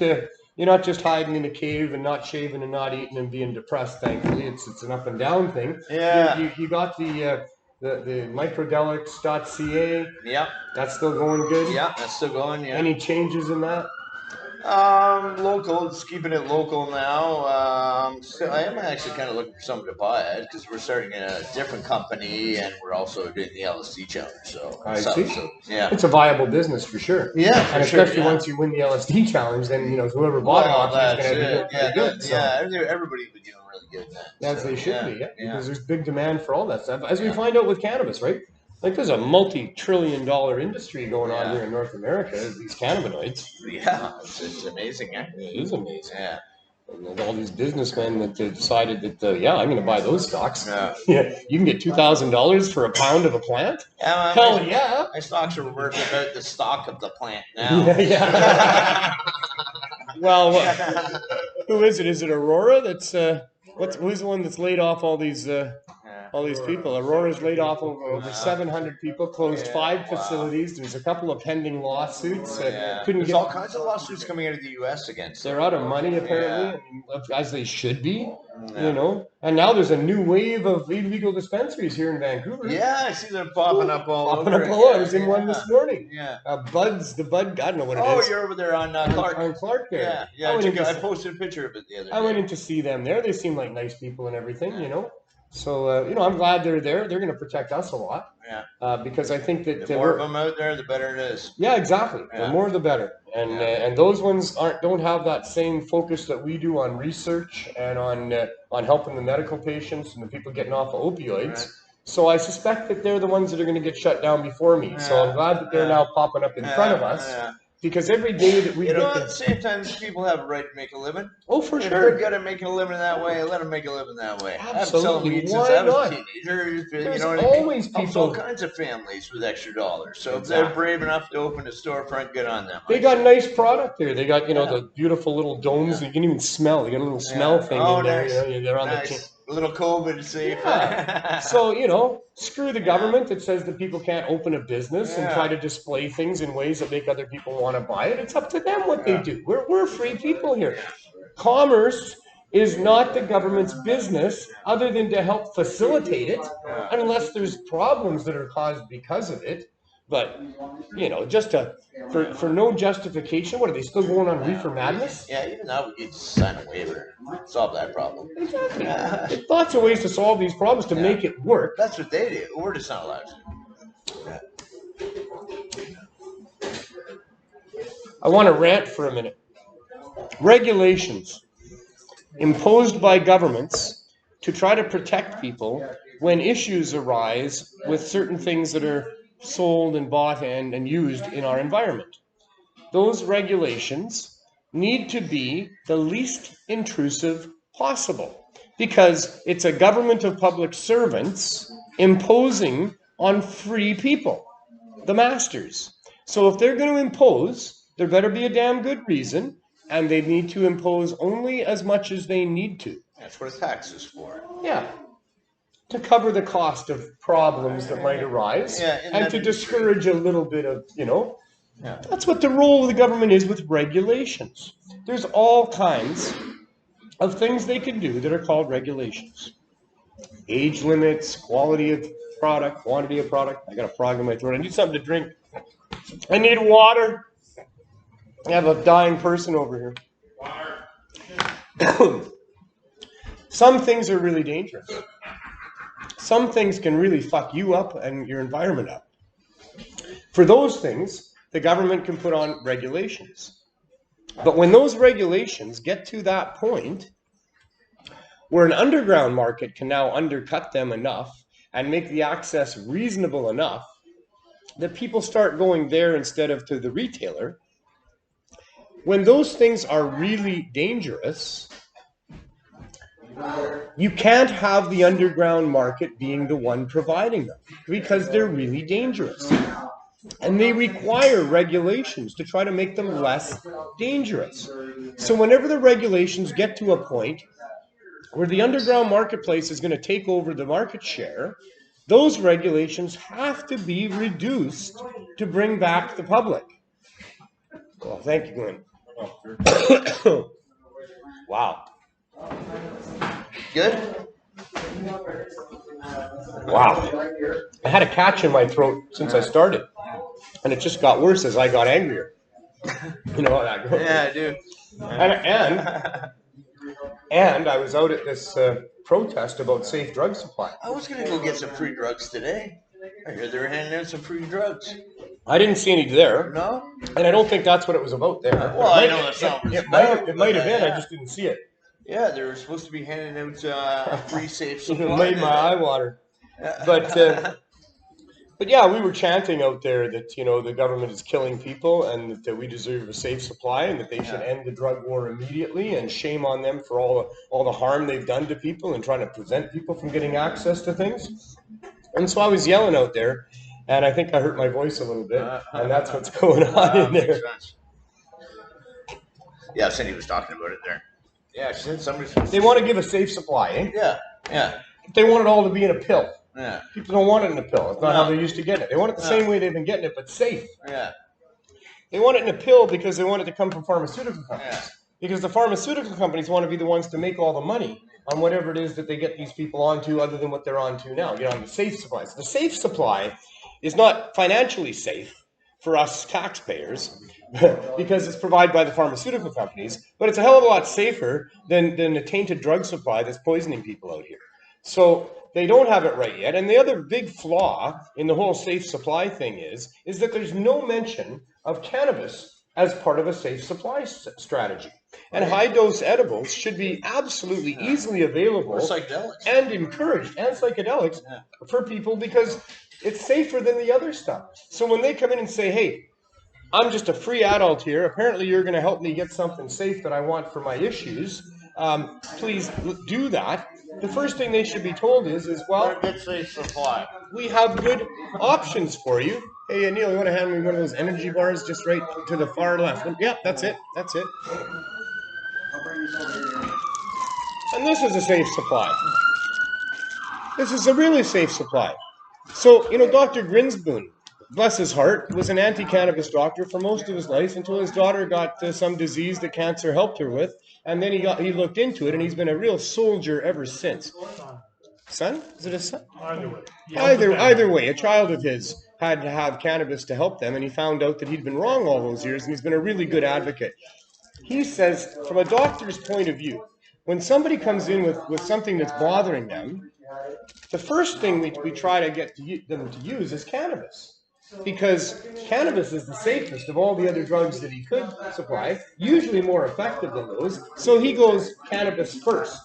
just hiding in a cave and not shaving and not eating and being depressed. Thankfully, it's an up and down thing. Yeah. You got the microdelics.ca. Yep. That's still going good. Yeah, that's still going. Yeah. Any changes in that? Local, just keeping it local now. So I am actually kind of looking for something to buy it because we're starting a different company and we're also doing the LSD challenge. So I see. So, yeah, it's a viable business for sure. Yeah, and especially once you win the LSD challenge, then whoever bought it off you is going to be doing good. Everybody would be doing really good then. As they should be, because there's big demand for all that stuff. As we find out with cannabis, right? Like there's a multi-trillion-dollar industry going on here in North America, these cannabinoids. Yeah, it's amazing. Actually. It is amazing. Yeah. And all these businessmen that decided that, I'm going to buy those stocks. Yeah. You can get $2,000 for a pound of a plant? Yeah, hell yeah. My stocks are worth about the stock of the plant now. Yeah. Well, who is it? Is it Aurora? That's who's the one that's laid off all these people? Aurora's laid off over 700 people, closed 5 facilities. There's a couple of pending lawsuits. There's all kinds of lawsuits coming out of the U.S. against them. They're out of money, apparently, as they should be, And now there's a new wave of illegal dispensaries here in Vancouver. Yeah, I see them popping up all over. I was in one this morning. Yeah. Bud's, I don't know what it is. Oh, you're over there on Clark. On Clark there. Yeah. I posted a picture of it the other day. I went in to see them there. They seem like nice people and everything, So, I'm glad they're there. They're going to protect us a lot. Yeah. Because I think that the more of them out there, the better it is. Yeah, exactly. Yeah. The more, the better. And those ones don't have that same focus that we do on research and on helping the medical patients and the people getting off of opioids. Right. So I suspect that they're the ones that are going to get shut down before me. Yeah. So I'm glad that they're now popping up in front of us. Yeah. Because every day that we at the same time, people have a right to make a living. Oh, for sure. They're good at making a living that way. Let them make a living that way. Absolutely. Since I was a teenager. There's always people. All kinds of families with extra dollars. So if they're brave enough to open a storefront, good on them. They got nice product there. They got the beautiful little domes. You can even smell. They got a little smell thing in there. Nice. They're on nice. A little COVID safe. Yeah. So, screw the government that says that people can't open a business and try to display things in ways that make other people want to buy it. It's up to them what they do. We're free people here. Commerce is not the government's business other than to help facilitate it, unless there's problems that are caused because of it. But, just for no justification, what are they still going on reefer madness? Yeah, even now we need to sign a waiver. Solve that problem. Exactly. There's lots of ways to solve these problems to make it work. That's what they do. We're just not allowed to. I want to rant for a minute. Regulations imposed by governments to try to protect people when issues arise with certain things that are sold and bought and used in our environment. Those regulations need to be the least intrusive possible because it's a government of public servants imposing on free people, the masters. So if they're going to impose, there better be a damn good reason, and they need to impose only as much as they need to. That's what a tax is for. Yeah. To cover the cost of problems that might arise and to discourage a little bit of, that's what the role of the government is with regulations. There's all kinds of things they can do that are called regulations. Age limits, quality of product, quantity of product. I got a frog in my throat. I need something to drink. I need water. I have a dying person over here. Water. Some things are really dangerous. Some things can really fuck you up and your environment up. For those things, the government can put on regulations. But when those regulations get to that point where an underground market can now undercut them enough and make the access reasonable enough that people start going there instead of to the retailer, when those things are really dangerous, you can't have the underground market being the one providing them because they're really dangerous. And they require regulations to try to make them less dangerous. So whenever the regulations get to a point where the underground marketplace is going to take over the market share, those regulations have to be reduced to bring back the public. Well, thank you, Glenn. Wow. Good? Wow. I had a catch in my throat since I started, and it just got worse as I got angrier. You know how that goes. Yeah, I do. And I was out at this protest about safe drug supply. I was going to go get some free drugs today. I heard they were handing out some free drugs. I didn't see any there. No? And I don't think that's what it was about there. Well, I know that's not what it's about. It might have been, I just didn't see it. Yeah, they were supposed to be handing out a free safe supply. It made my eye water. But yeah, we were chanting out there that, you know, the government is killing people and that we deserve a safe supply and that they should end the drug war immediately, and shame on them for all the harm they've done to people and trying to prevent people from getting access to things. And so I was yelling out there, and I think I hurt my voice a little bit, and that's what's going on in there. Yeah, Cindy was talking about it there. Yeah, she said somebody's... They want to give a safe supply, eh? Yeah. They want it all to be in a pill. Yeah. People don't want it in a pill. It's not how they're used to getting it. They want it the same way they've been getting it, but safe. Yeah. They want it in a pill because they want it to come from pharmaceutical companies. Yeah. Because the pharmaceutical companies want to be the ones to make all the money on whatever it is that they get these people onto, other than what they're onto now. Get on the safe supply. So the safe supply is not financially safe for us taxpayers because it's provided by the pharmaceutical companies, but it's a hell of a lot safer than a tainted drug supply that's poisoning people out here. So they don't have it right yet. And the other big flaw in the whole safe supply thing is that there's no mention of cannabis as part of a safe supply strategy. And high-dose edibles should be absolutely easily available and encouraged, and psychedelics for people, because it's safer than the other stuff. So when they come in and say, hey, I'm just a free adult here, apparently you're going to help me get something safe that I want for my issues, please do that. The first thing they should be told is well, good safe supply. We have good options for you. Hey, Neil, you want to hand me one of those energy bars just right to the far left? Yeah, that's it. That's it. And this is a safe supply. This is a really safe supply. So, you know, Dr. Grinspoon, bless his heart, was an anti-cannabis doctor for most of his life until his daughter got some disease that cancer helped her with. And then he looked into it, and he's been a real soldier ever since. Son? Is it a son? Either way, a child of his had to have cannabis to help them, and he found out that he'd been wrong all those years, and he's been a really good advocate. He says, from a doctor's point of view, when somebody comes in with something that's bothering them, the first thing we try to get them to use is cannabis. Because cannabis is the safest of all the other drugs that he could supply, usually more effective than those. So he goes cannabis first,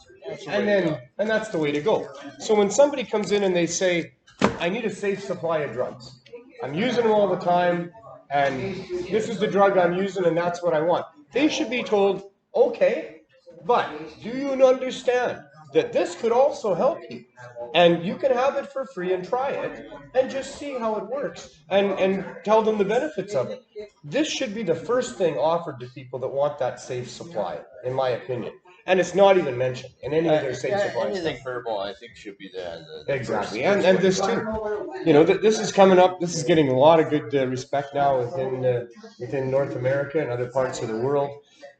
and that's the way to go. So when somebody comes in and they say, I need a safe supply of drugs, I'm using them all the time, and this is the drug I'm using, and that's what I want, they should be told, okay, but do you understand that this could also help you? And you can have it for free and try it and just see how it works and tell them the benefits of it. This should be the first thing offered to people that want that safe supply, in my opinion. And it's not even mentioned in any of their safe supply. Anything verbal, I think, should be the exactly. And this too. You know, this is coming up. This is getting a lot of good respect now within North America and other parts of the world.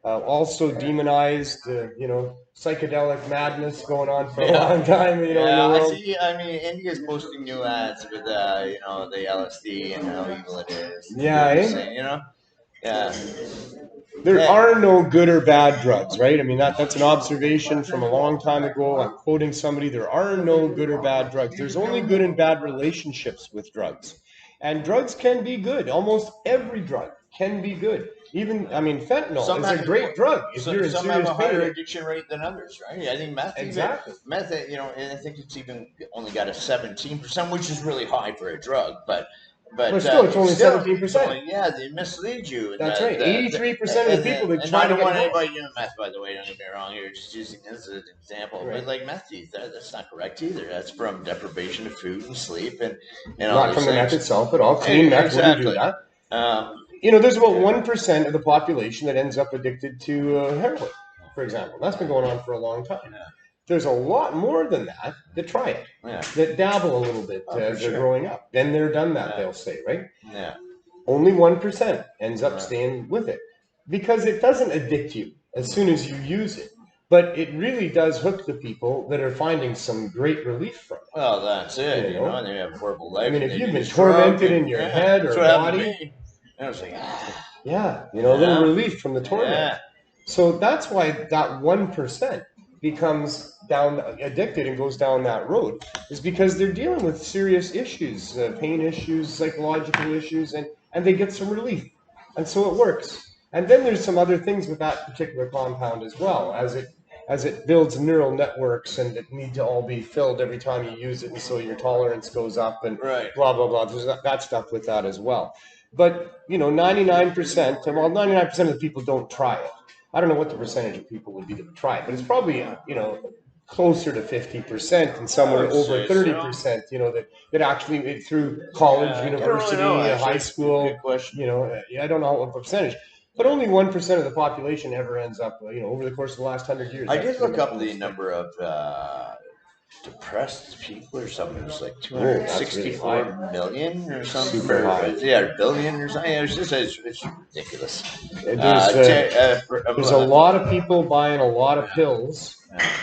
Also demonized, you know, psychedelic madness going on for a long time. You know, in the world. I see. I mean, India's posting new ads with you know, the LSD and how evil it is. Yeah, you know. Yeah. There are no good or bad drugs, right? I mean, that's an observation from a long time ago. I'm quoting somebody. There are no good or bad drugs. There's only good and bad relationships with drugs. And drugs can be good. Almost every drug can be good. Even, I mean, fentanyl is a great drug if you're in some serious have a pain. higher addiction rate than others, right? I think meth, you know, and I think it's even only got a 17%, which is really high for a drug, but still, it's only 17%. Yeah, they mislead you. That's right. 83% of the people that try to get. I don't want anybody doing meth, by the way. Don't get me wrong here. Just using this as an example. Right. But like meth use, that's not correct either. That's from deprivation of food and sleep, and all not from the meth itself, but all clean meth wouldn't do that. You know, there's about 1% of the population that ends up addicted to heroin, for example. That's been going on for a long time. there's a lot more than that try it, that dabble a little bit as they're growing up. Then they're done that, they'll say, right? Yeah. Only 1% ends up staying with it because it doesn't addict you as soon as you use it. But it really does hook the people that are finding some great relief from it. Well, that's it. You know, they have a horrible life. I mean, if you've been tormented in your head or body, I was like, a little relief from the torment. Yeah. So that's why that 1% becomes addicted and goes down that road, is because they're dealing with serious issues, pain issues, psychological issues, and they get some relief. And so it works. And then there's some other things with that particular compound as well, as it builds neural networks and it need to all be filled every time you use it, and so your tolerance goes up and blah, blah, blah. There's that stuff with that as well. But, 99% of the people don't try it. I don't know what the percentage of people would be that would try it, but it's probably, closer to 50% and somewhere over 30%, that actually through college, university, high school, I don't know what percentage. But only 1% of the population ever ends up, over the course of the last 100 years. I did look up the number of depressed people or something. It was like 264 million or something. Super high. Yeah, billion or something. It's ridiculous. There's a lot of people buying a lot of pills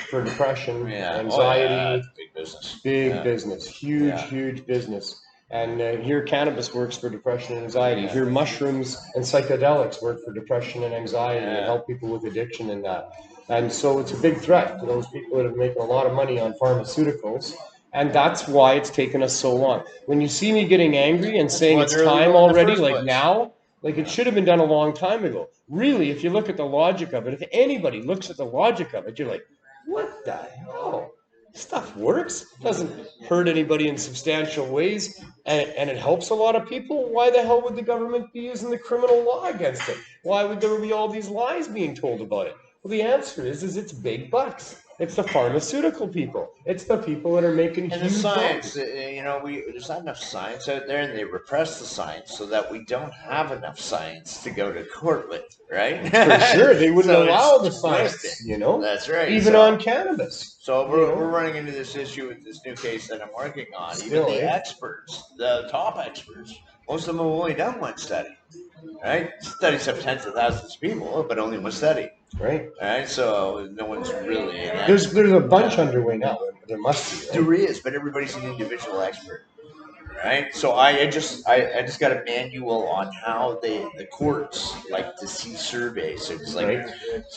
for depression, anxiety. Big business. Big business. Huge business. And here cannabis works for depression and anxiety. Here mushrooms and psychedelics work for depression and anxiety and help people with addiction and that. And so it's a big threat to those people that are making a lot of money on pharmaceuticals. And that's why it's taken us so long. When you see me getting angry and saying it's time already, like now, like it should have been done a long time ago. Really, if you look at the logic of it, if anybody looks at the logic of it, you're like, what the hell? Stuff works, doesn't hurt anybody in substantial ways, and it helps a lot of people. Why the hell would the government be using the criminal law against it? Why would there be all these lies being told about it? Well, the answer is it's big bucks. It's the pharmaceutical people. It's the people that are making huge the science. bucks. There's not enough science out there, and they repress the science so that we don't have enough science to go to court with, right? For sure, they wouldn't allow the science. That's right. Even on cannabis. So we're running into this issue with this new case that I'm working on. Even the experts, the top experts, most of them have only done one study, right? Studies have tens of thousands of people, but only one study. Right. All right. So no one's really. There's a bunch underway now. There must be. Right? There is, but everybody's an individual expert. Right. So I just got a manual on how the courts like to see surveys. It's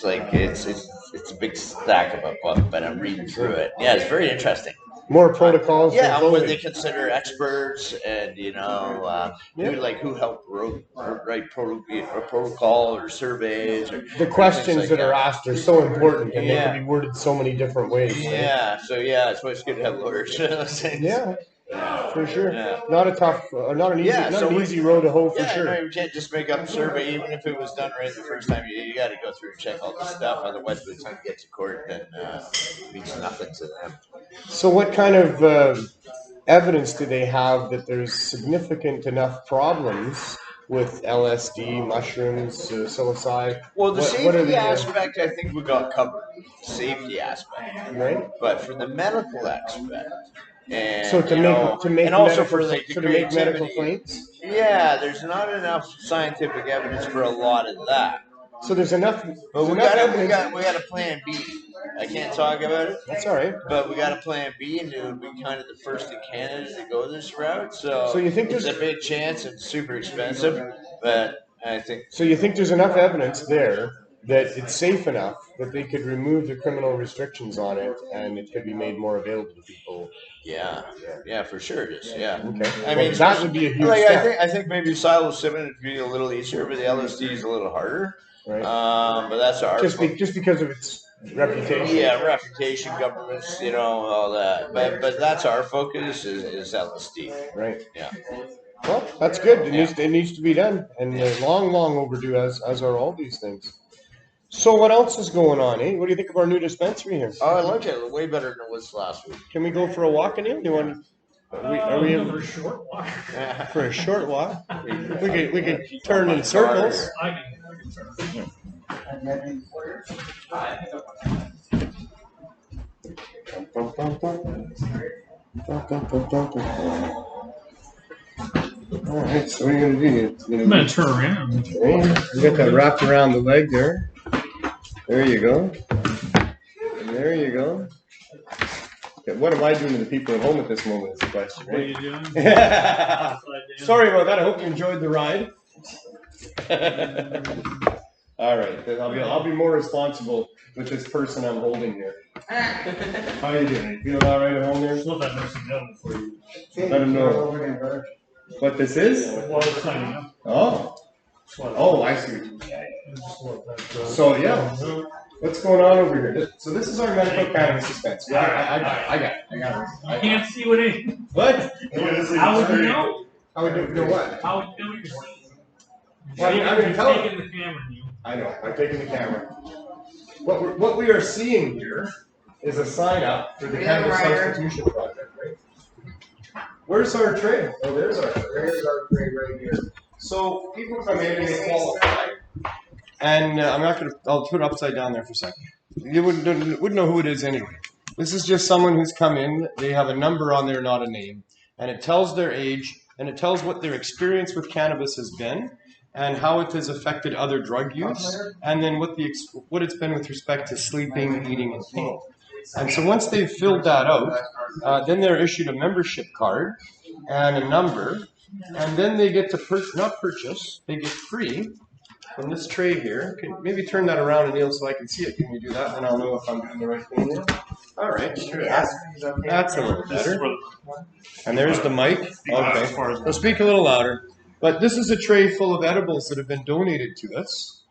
a big stack of a book, but I'm reading through it. Yeah, it's very interesting. More protocols. What they consider experts, and who helped write protocol or surveys. Or the questions that are asked are so important, and they can be worded so many different ways. Yeah. Right? So it's good to have lawyers. For sure. Yeah. Not an easy road to hoe for sure. No, you can't just make up a survey, even if it was done right the first time. You got to go through and check all this stuff. Otherwise, by the time you get to court, then it means nothing to them. So, what kind of evidence do they have that there's significant enough problems with LSD, mushrooms, psilocybe? Well, the safety aspect, I think we got covered. Safety aspect, right? But for the medical aspect. And, so to make medical claims? Yeah, there's not enough scientific evidence for a lot of that. So there's enough. But we got a plan B. I can't talk about it. That's all right. But we got a plan B, and it would be kind of the first in Canada to go this route. So you think there's a big chance and super expensive, but I think. So you think there's enough evidence there that it's safe enough that they could remove the criminal restrictions on it, and it could be made more available to people. Yeah, for sure it is. Yeah. Okay. I mean, that would be a huge step. I think maybe psilocybin would be a little easier, but the LSD is a little harder. Right. But that's just because of its reputation. Yeah, reputation, governments, all that. But that's our focus is LSD. Right. Yeah. Well, that's good. It needs to be done, and long overdue, as are all these things. So what else is going on, eh? What do you think of our new dispensary here? Oh, I like it. Way better than it was last week. Can we go for a walk in here? Do you want? Are we for a short walk? For a short walk, we could turn in circles. Alright, so what are you gonna do? I'm gonna turn around. Okay, you got that wrapped around the leg there. There you go. And there you go. Okay, what am I doing to the people at home at this moment is the question, What are right? you doing? Sorry about that. I hope you enjoyed the ride. All right, then I'll be more responsible with this person I'm holding here. How are you doing? You feeling all right at home there? Look, that makes it done for you. Let him know what this is. Well, it's signing up. Oh, I see. So yeah, what's going on over here? So this is our medical cannabis dispensary. I got it. I can't see what it is. What? How would you know? How would you know what? How would you know you're seeing? Well, I'm going to tell you. Taking the camera, Neil. I know. I'm taking the camera. What we are seeing here is a sign up for the Cannabis Substitution Project, right? Where's our tray? Oh, there's our tray. There's our tray right here. So people come in and they qualify, and I'll put it upside down there for a second. You wouldn't know who it is anyway. This is just someone who's come in. They have a number on there, not a name, and it tells their age and it tells what their experience with cannabis has been, and how it has affected other drug use, and then what it's been with respect to sleeping, eating, and pain. And so once they've filled that out, then they're issued a membership card and a number, and then they get to they get free from this tray here. Can maybe turn that around, Neil, so I can see it. Can you do that? Then I'll know if I'm doing the right thing here. All right, sure. That's a little better. And there's the mic. Okay, so speak a little louder. But this is a tray full of edibles that have been donated to us.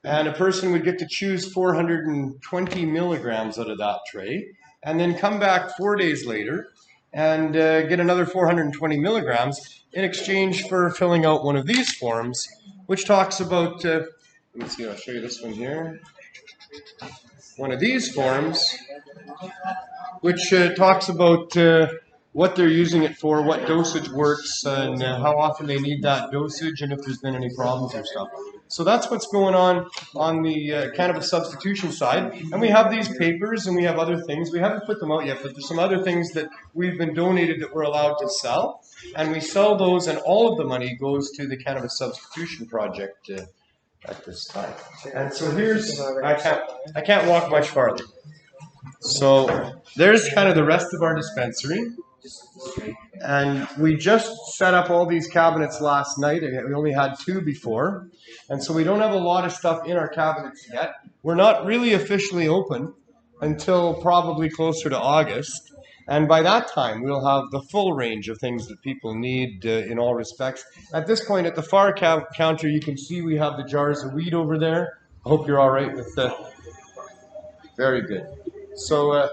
And a person would get to choose 420 milligrams out of that tray, and then come back 4 days later and get another 420 milligrams in exchange for filling out one of these forms, which talks about, let me see, I'll show you this one here. One of these forms, which talks about what they're using it for, what dosage works, and how often they need that dosage, and if there's been any problems or stuff. So that's what's going on the cannabis substitution side. And we have these papers and we have other things. We haven't put them out yet, but there's some other things that we've been donated that we're allowed to sell. And we sell those, and all of the money goes to the Cannabis Substitution Project at this time. And so here's, I can't walk much farther. So there's kind of the rest of our dispensary. And we just set up all these cabinets last night. We only had 2 before. And so we don't have a lot of stuff in our cabinets yet. We're not really officially open until probably closer to August. And by that time, we'll have the full range of things that people need in all respects. At this point, at the far counter, you can see we have the jars of weed over there. I hope you're all right with that. Very good. So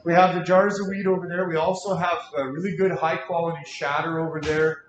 we have the jars of weed over there. We also have a really good high-quality shatter over there.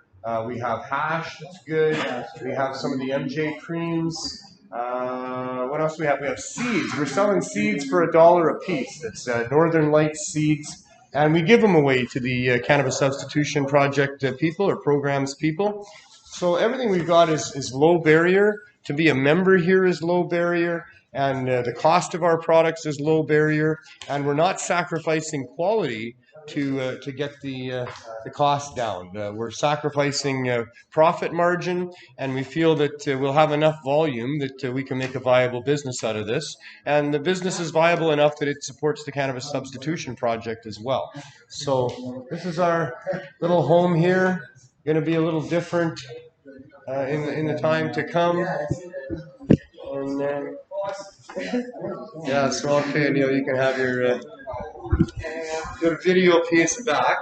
We have hash, that's good. We have some of the MJ creams. What else do we have? We have seeds. We're selling seeds for $1 a piece. That's Northern Lights seeds. And we give them away to the Cannabis Substitution Project people or programs people. So everything we've got is low barrier. To be a member here is low barrier. And the cost of our products is low barrier. And we're not sacrificing quality to get the cost down. We're sacrificing profit margin, and we feel that we'll have enough volume that we can make a viable business out of this. And the business is viable enough that it supports the Cannabis Substitution Project as well. So this is our little home here. Going to be a little different in the time to come. And, yeah, so okay, Neil, you can have your good video piece back.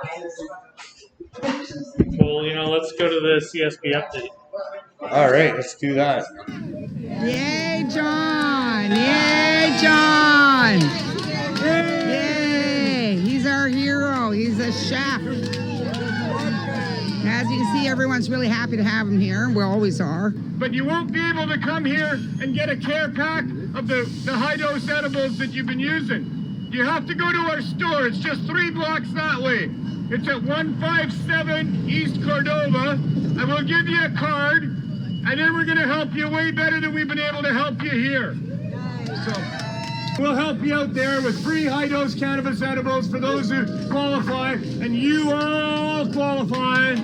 Well, let's go to the CSB update. All right, let's do that. Yay, John! Yay, John! Yay! He's our hero. He's a chef. As you can see, everyone's really happy to have him here. We always are. But you won't be able to come here and get a care pack of the high-dose edibles that you've been using. You have to go to our store. It's just 3 blocks that way. It's at 157 East Cordova. I will give you a card, and then we're going to help you way better than we've been able to help you here. So, We'll help you out there with free high-dose cannabis edibles for those who qualify, and you all qualify.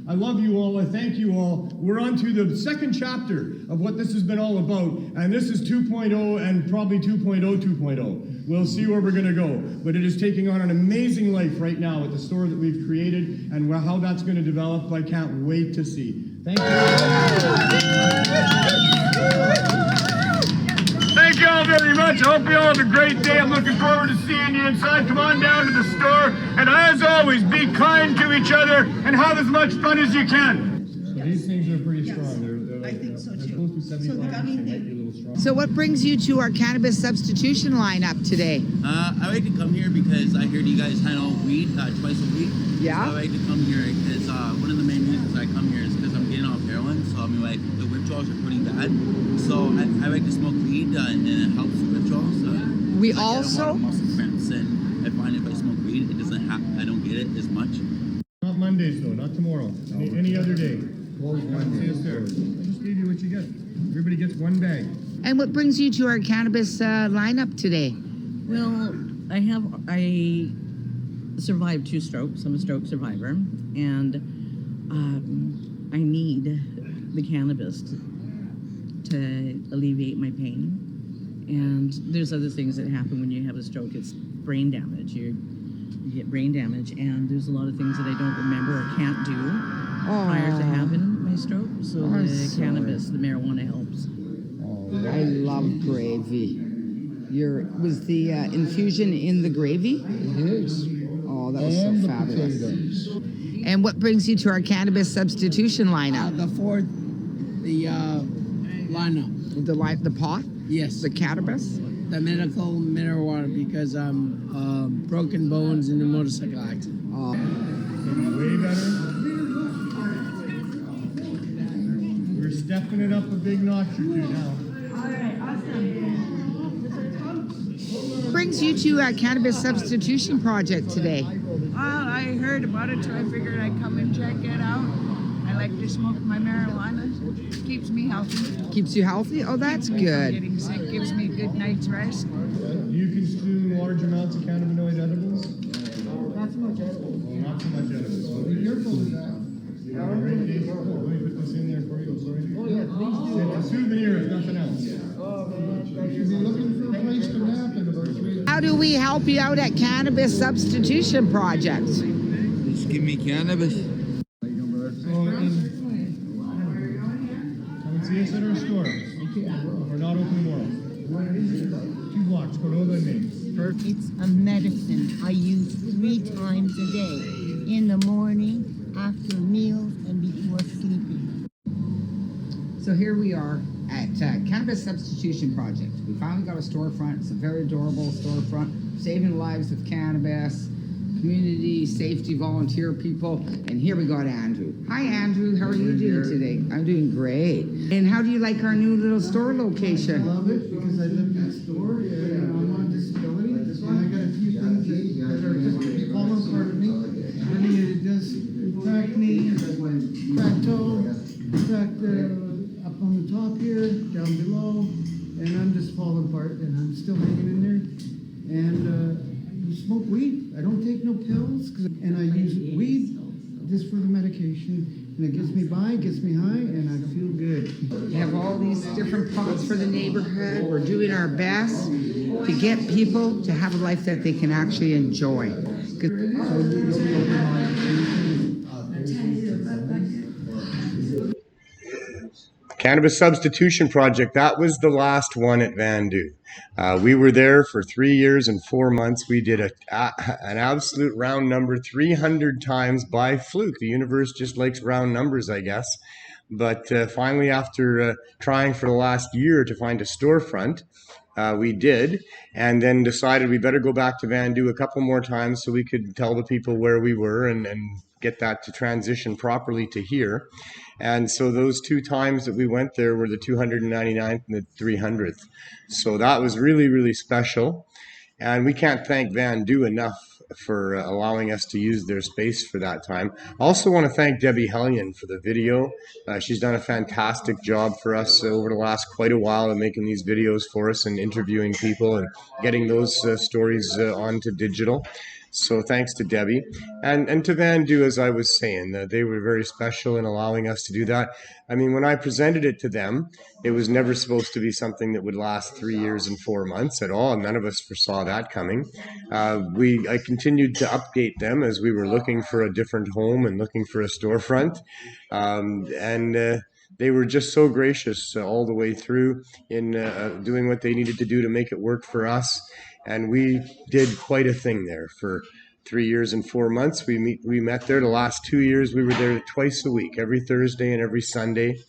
I love you all. I thank you all. We're on to the second chapter of what this has been all about, and this is 2.0 and probably 2.0 2.0. We'll see where we're going to go, but it is taking on an amazing life right now at the store that we've created, and how that's going to develop, I can't wait to see. Thank you. Thank you all very much. I hope you all have a great day. I'm looking forward to seeing you inside. Come on down to the store. And as always, be kind to each other and have as much fun as you can. So these things are pretty strong. I think so too. Supposed to be 75%, might be a little strong. So what brings you to our cannabis substitution lineup today? I like to come here because I heard you guys handle weed twice a week. Yeah. So I like to come here because one of the main reasons I come here is because I'm getting off heroin. So I mean, like the withdrawals are pretty bad. So I like to smoke weed and it helps the withdrawals. We I also. get a lot of muscle cramps, and I find if I smoke weed, it doesn't I don't get it as much. Not Mondays though, not tomorrow. Any other day. See us there. I just gave you what you get. Everybody gets one bag. And what brings you to our cannabis lineup today? Well, I survived 2 strokes. I'm a stroke survivor, and I need the cannabis to alleviate my pain. And there's other things that happen when you have a stroke. It's brain damage. You get brain damage, and there's a lot of things that I don't remember or can't do prior to having my stroke. So the cannabis, the marijuana helps. I love gravy. Was the infusion in the gravy? It is. Oh, that was so fabulous. Potatoes. And what brings you to our cannabis substitution lineup? The lineup. The pot? Yes. The cannabis? The medical marijuana because I'm broken bones in a motorcycle accident. Way better. We're stepping it up a big notch or two now. Brings you to our Cannabis Substitution Project today? Well, I heard about it, so I figured I'd come and check it out. I like to smoke my marijuana. It keeps me healthy. Keeps you healthy? Oh, that's From good. getting sick, gives me a good night's rest. Do you consume large amounts of cannabinoid edibles? Not so much edible. Not so much edibles. Well, be careful with that. Let me put this in there for you. Oh yeah, please do. It's a souvenir, if nothing else. You'll be looking for a place to nap in about 3 How do we help you out at Cannabis Substitution Project? Just give me cannabis. Come and see us at our store. We're not open tomorrow. 2 blocks, Cordova and Main. It's a medicine I use 3 times a day. In the morning, after meals, and before sleeping. So here we are at Cannabis Substitution Project. We finally got a storefront. It's a very adorable storefront, saving lives with cannabis, community, safety, volunteer people. And here we got Andrew. Hi, Andrew. How are you doing today? I'm doing great. And how do you like our new little store location? I love it because I live next door and I'm on disability. And I got a few things that are just falling apart of me. I mean, it does crack knee, crack toe, cracked up on the top here, down below, and I'm just falling apart and I'm still hanging in there. And you smoke weed. I don't take no pills, and I use weed just for the medication. And it gets me by, gets me high, and I feel good. We have all these different pots for the neighborhood. We're doing our best to get people to have a life that they can actually enjoy. Cannabis Substitution Project, that was the last one at Vandu. We were there for 3 years and 4 months. We did an absolute round number 300 times by fluke. The universe just likes round numbers, I guess. But finally, after trying for the last year to find a storefront, we did, and then decided we better go back to Vandu a couple more times so we could tell the people where we were and get that to transition properly to here. And so those 2 times that we went there were the 299th and the 300th. So that was really, really special. And we can't thank Van Du enough for allowing us to use their space for that time. I also want to thank Debbie Hellion for the video. She's done a fantastic job for us over the last quite a while in making these videos for us and interviewing people and getting those stories onto digital. So thanks to Debbie and to Van Du, as I was saying, they were very special in allowing us to do that. I mean, when I presented it to them, it was never supposed to be something that would last 3 years and 4 months at all. None of us foresaw that coming. I continued to update them as we were looking for a different home and looking for a storefront. They were just so gracious all the way through in doing what they needed to do to make it work for us. And we did quite a thing there for 3 years and 4 months. We met there the last 2 years. We were there twice a week, every Thursday and every Sunday.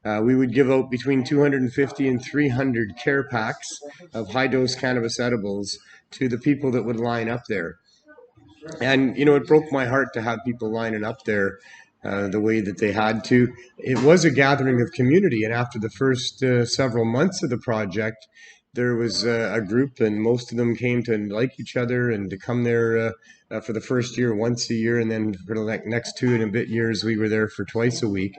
We would give out between 250 and 300 care packs of high-dose cannabis edibles to the people that would line up there. And, you know, it broke my heart to have people lining up there the way that they had to. It was a gathering of community, and after the first several months of the project, there was a group, and most of them came to like each other and to come there for the first year once a year, and then for the next 2 and a bit years we were there for twice a week.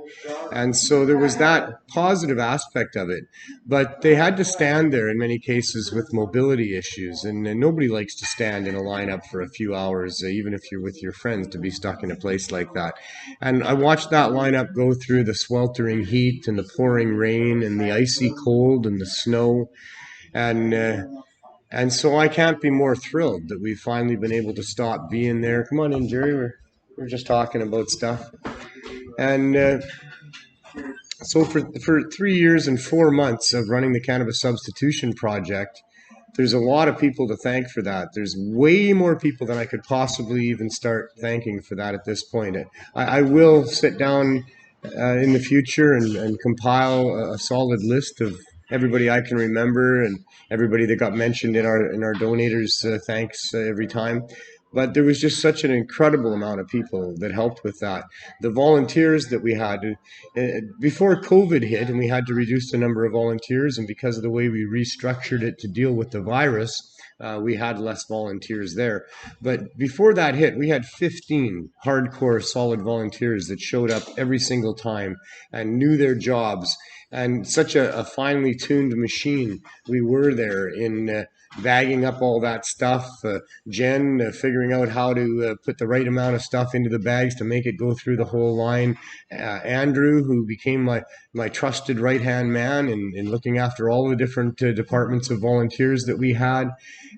And so there was that positive aspect of it, but they had to stand there in many cases with mobility issues, and nobody likes to stand in a lineup for a few hours, even if you're with your friends, to be stuck in a place like that. And I watched that lineup go through the sweltering heat and the pouring rain and the icy cold and the snow. And so I can't be more thrilled that we've finally been able to stop being there. Come on in, Jerry. We're just talking about stuff. And so for 3 years and 4 months of running the Cannabis Substitution Project, there's a lot of people to thank for that. There's way more people than I could possibly even start thanking for that at this point. I will sit down in the future and compile a solid list of everybody I can remember and everybody that got mentioned in our donators' thanks every time. But there was just such an incredible amount of people that helped with that. The volunteers that we had, before COVID hit and we had to reduce the number of volunteers, and because of the way we restructured it to deal with the virus, we had less volunteers there. But before that hit, we had 15 hardcore solid volunteers that showed up every single time and knew their jobs. And such a finely tuned machine we were there in bagging up all that stuff. Jen figuring out how to put the right amount of stuff into the bags to make it go through the whole line. Andrew, who became my trusted right-hand man in looking after all the different departments of volunteers that we had,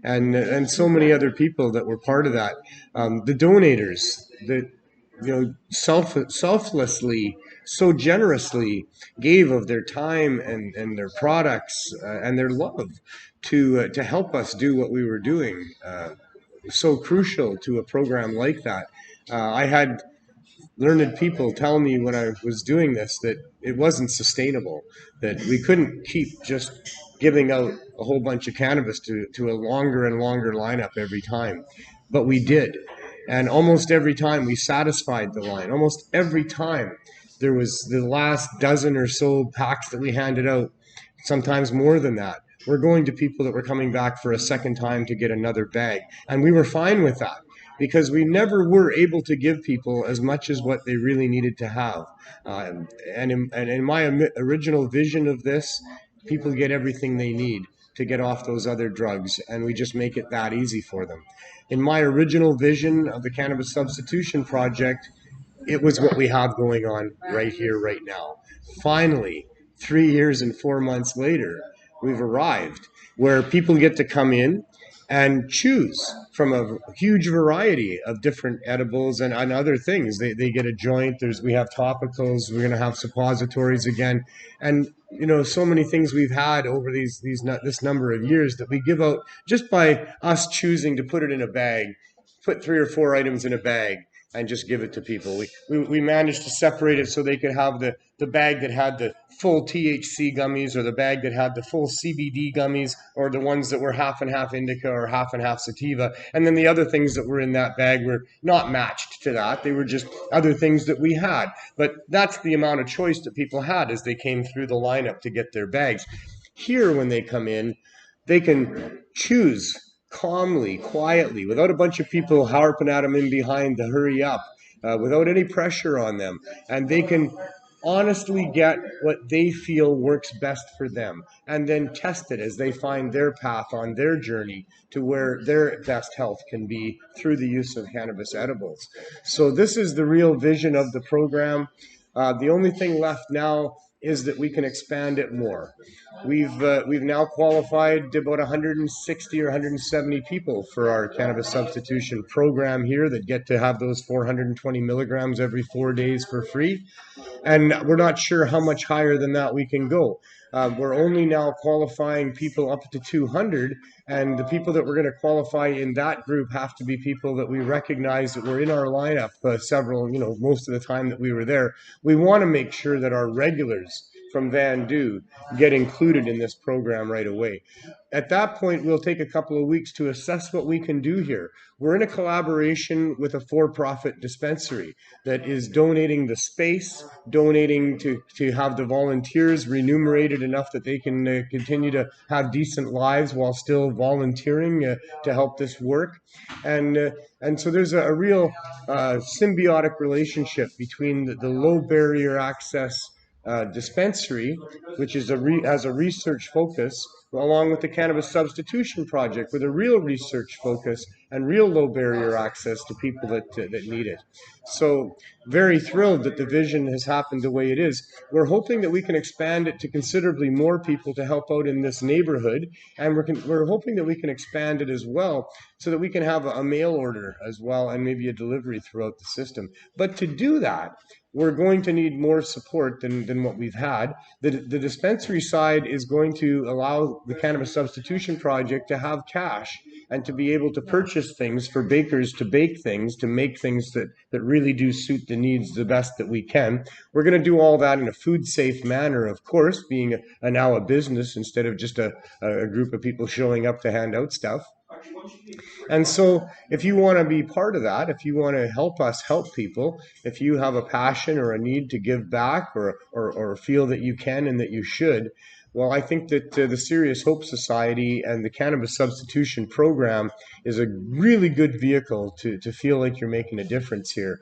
and so many other people that were part of that. The donators that, you know, selflessly, so generously gave of their time and their products and their love to help us do what we were doing. So crucial to a program like that. I had learned people tell me when I was doing this that it wasn't sustainable, that we couldn't keep just giving out a whole bunch of cannabis to a longer and longer lineup every time. But we did. And almost every time we satisfied the line. Almost every time there was the last dozen or so packs that we handed out, sometimes more than that. We're going to people that were coming back for a second time to get another bag. And we were fine with that because we never were able to give people as much as what they really needed to have. And in my original vision of this, people get everything they need to get off those other drugs, and we just make it that easy for them. In my original vision of the Cannabis Substitution Project, it was what we have going on right here, right now. Finally, 3 years and 4 months later, we've arrived where people get to come in and choose from a huge variety of different edibles and other things. They get a joint. We have topicals. We're going to have suppositories again. And, you know, so many things we've had over this number of years that we give out just by us choosing to put it in a bag, put 3 or 4 items in a bag, and just give it to people. We managed to separate it so they could have the bag that had the full THC gummies, or the bag that had the full CBD gummies, or the ones that were half and half indica or half and half sativa. And then the other things that were in that bag were not matched to that. They were just other things that we had. But that's the amount of choice that people had as they came through the lineup to get their bags. Here, when they come in, they can choose calmly, quietly, without a bunch of people harping at them in behind to hurry up, without any pressure on them. And they can honestly get what they feel works best for them, and then test it as they find their path on their journey to where their best health can be through the use of cannabis edibles. So this is the real vision of the program. The only thing left now is that we can expand it more. We've now qualified about 160 or 170 people for our cannabis substitution program here that get to have those 420 milligrams every 4 days for free. And we're not sure how much higher than that we can go. We're only now qualifying people up to 200, and the people that we're going to qualify in that group have to be people that we recognize that were in our lineup most of the time that we were there. We want to make sure that our regulars from Van Du get included in this program right away. At that point, we'll take a couple of weeks to assess what we can do here. We're in a collaboration with a for-profit dispensary that is donating the space, donating to have the volunteers remunerated enough that they can continue to have decent lives while still volunteering to help this work. And so there's a real symbiotic relationship between the low barrier access dispensary, which is has a research focus, along with the Cannabis Substitution Project, with a real research focus and real low barrier access to people that need it. So very thrilled that the vision has happened the way it is. We're hoping that we can expand it to considerably more people to help out in this neighborhood, and we're hoping that we can expand it as well so that we can have a mail order as well and maybe a delivery throughout the system. But to do that, we're going to need more support than what we've had. The dispensary side is going to allow the Cannabis Substitution Project to have cash and to be able to purchase things for bakers to bake things, to make things that really do suit the needs the best that we can. We're going to do all that in a food-safe manner, of course, being now a business instead of just a group of people showing up to hand out stuff. And so if you want to be part of that, if you want to help us help people, if you have a passion or a need to give back or feel that you can and that you should, well, I think that the Serious Hope Society and the Cannabis Substitution Program is a really good vehicle to feel like you're making a difference here.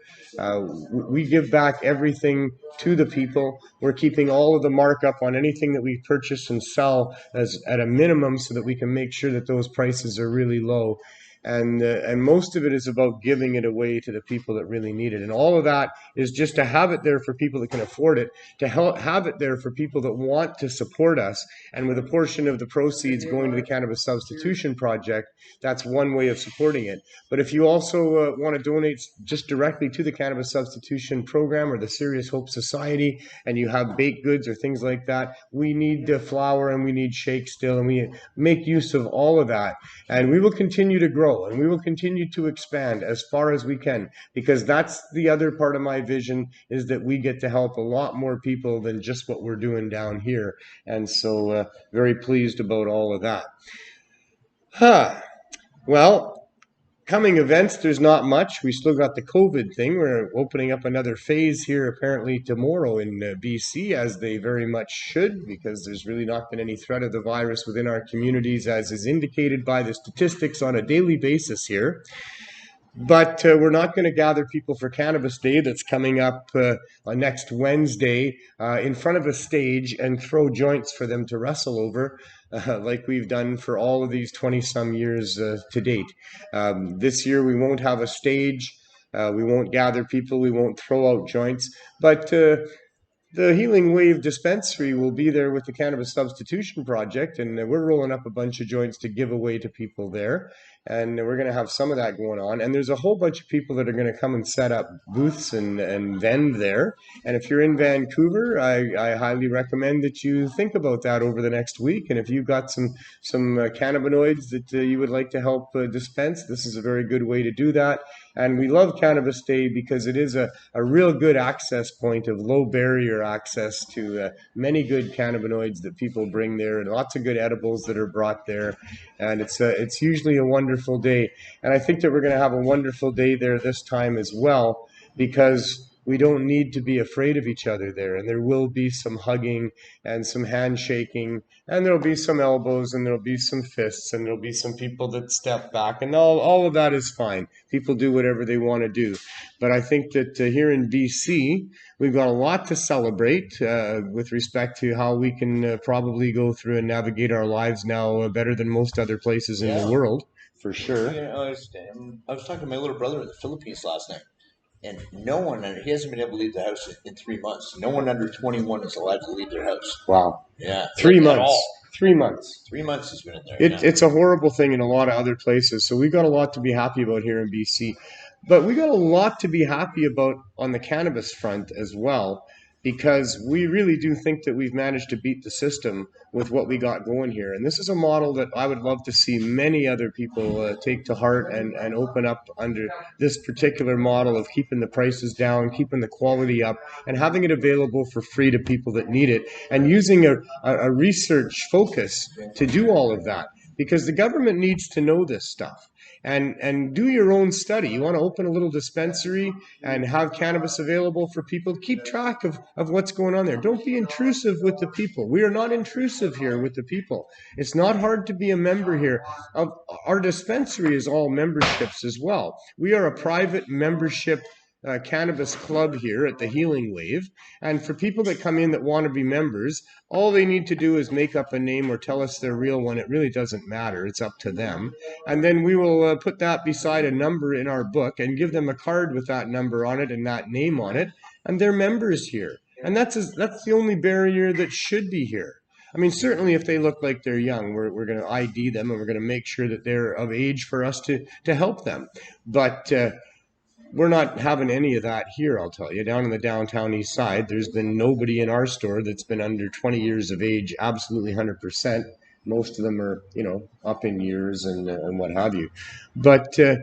We give back everything to the people. We're keeping all of the markup on anything that we purchase and sell as at a minimum so that we can make sure that those prices are really low. And most of it is about giving it away to the people that really need it. And all of that is just to have it there for people that can afford it, to have it there for people that want to support us. And with a portion of the proceeds going to the Cannabis Substitution Project, that's one way of supporting it. But if you also want to donate just directly to the Cannabis Substitution Program or the Serious Hope Society, and you have baked goods or things like that, we need flour and we need shake still, and we make use of all of that. And we will continue to grow. And we will continue to expand as far as we can, because that's the other part of my vision, is that we get to help a lot more people than just what we're doing down here. And so very pleased about all of that. Well, coming events, there's not much. We still got the COVID thing. We're opening up another phase here apparently tomorrow in BC, as they very much should, because there's really not been any threat of the virus within our communities, as is indicated by the statistics on a daily basis here. But we're not going to gather people for Cannabis Day that's coming up next Wednesday in front of a stage and throw joints for them to wrestle over like we've done for all of these 20-some years to date. This year we won't have a stage. We won't gather people. We won't throw out joints. But the Healing Wave Dispensary will be there with the Cannabis Substitution Project, and we're rolling up a bunch of joints to give away to people there. And we're going to have some of that going on. And there's a whole bunch of people that are going to come and set up booths and vend there. And if you're in Vancouver, I highly recommend that you think about that over the next week. And if you've got some cannabinoids that you would like to help dispense, this is a very good way to do that. And we love Cannabis Day because it is a real good access point of low barrier access to many good cannabinoids that people bring there, and lots of good edibles that are brought there. And it's usually a wonderful day. And I think that we're going to have a wonderful day there this time as well, because We don't need to be afraid of each other there. And there will be some hugging and some handshaking, and there'll be some elbows, and there'll be some fists, and there'll be some people that step back, and all of that is fine. People do whatever they want to do. But I think that here in BC, we've got a lot to celebrate with respect to how we can probably go through and navigate our lives now better than most other places in the world, for sure. You know, I was talking to my little brother in the Philippines last night, and he hasn't been able to leave the house in 3 months. No one under 21 is allowed to leave their house. Wow. Yeah. 3 months. At all. 3 months. 3 months he's been in there. It's a horrible thing in a lot of other places. So we've got a lot to be happy about here in BC. But we got a lot to be happy about on the cannabis front as well, because we really do think that we've managed to beat the system with what we got going here. And this is a model that I would love to see many other people take to heart and open up under this particular model of keeping the prices down, keeping the quality up, and having it available for free to people that need it, and using a research focus to do all of that, because the government needs to know this stuff. And do your own study. You want to open a little dispensary and have cannabis available for people. Keep track of what's going on there. Don't be intrusive with the people. We are not intrusive here with the people. It's not hard to be a member here. Our dispensary is all memberships as well. We are a private membership cannabis club here at the Healing Wave, and for people that come in that want to be members, all they need to do is make up a name or tell us their real one. It really doesn't matter. It's up to them. And then we will put that beside a number in our book and give them a card with that number on it and that name on it, and they're members here. And that's the only barrier that should be here. I mean, certainly if they look like they're young, we're going to ID them, and we're going to make sure that they're of age for us to help them. But we're not having any of that here, I'll tell you. Down in the downtown east side, there's been nobody in our store that's been under 20 years of age, absolutely 100%. Most of them are, up in years and what have you. But yeah,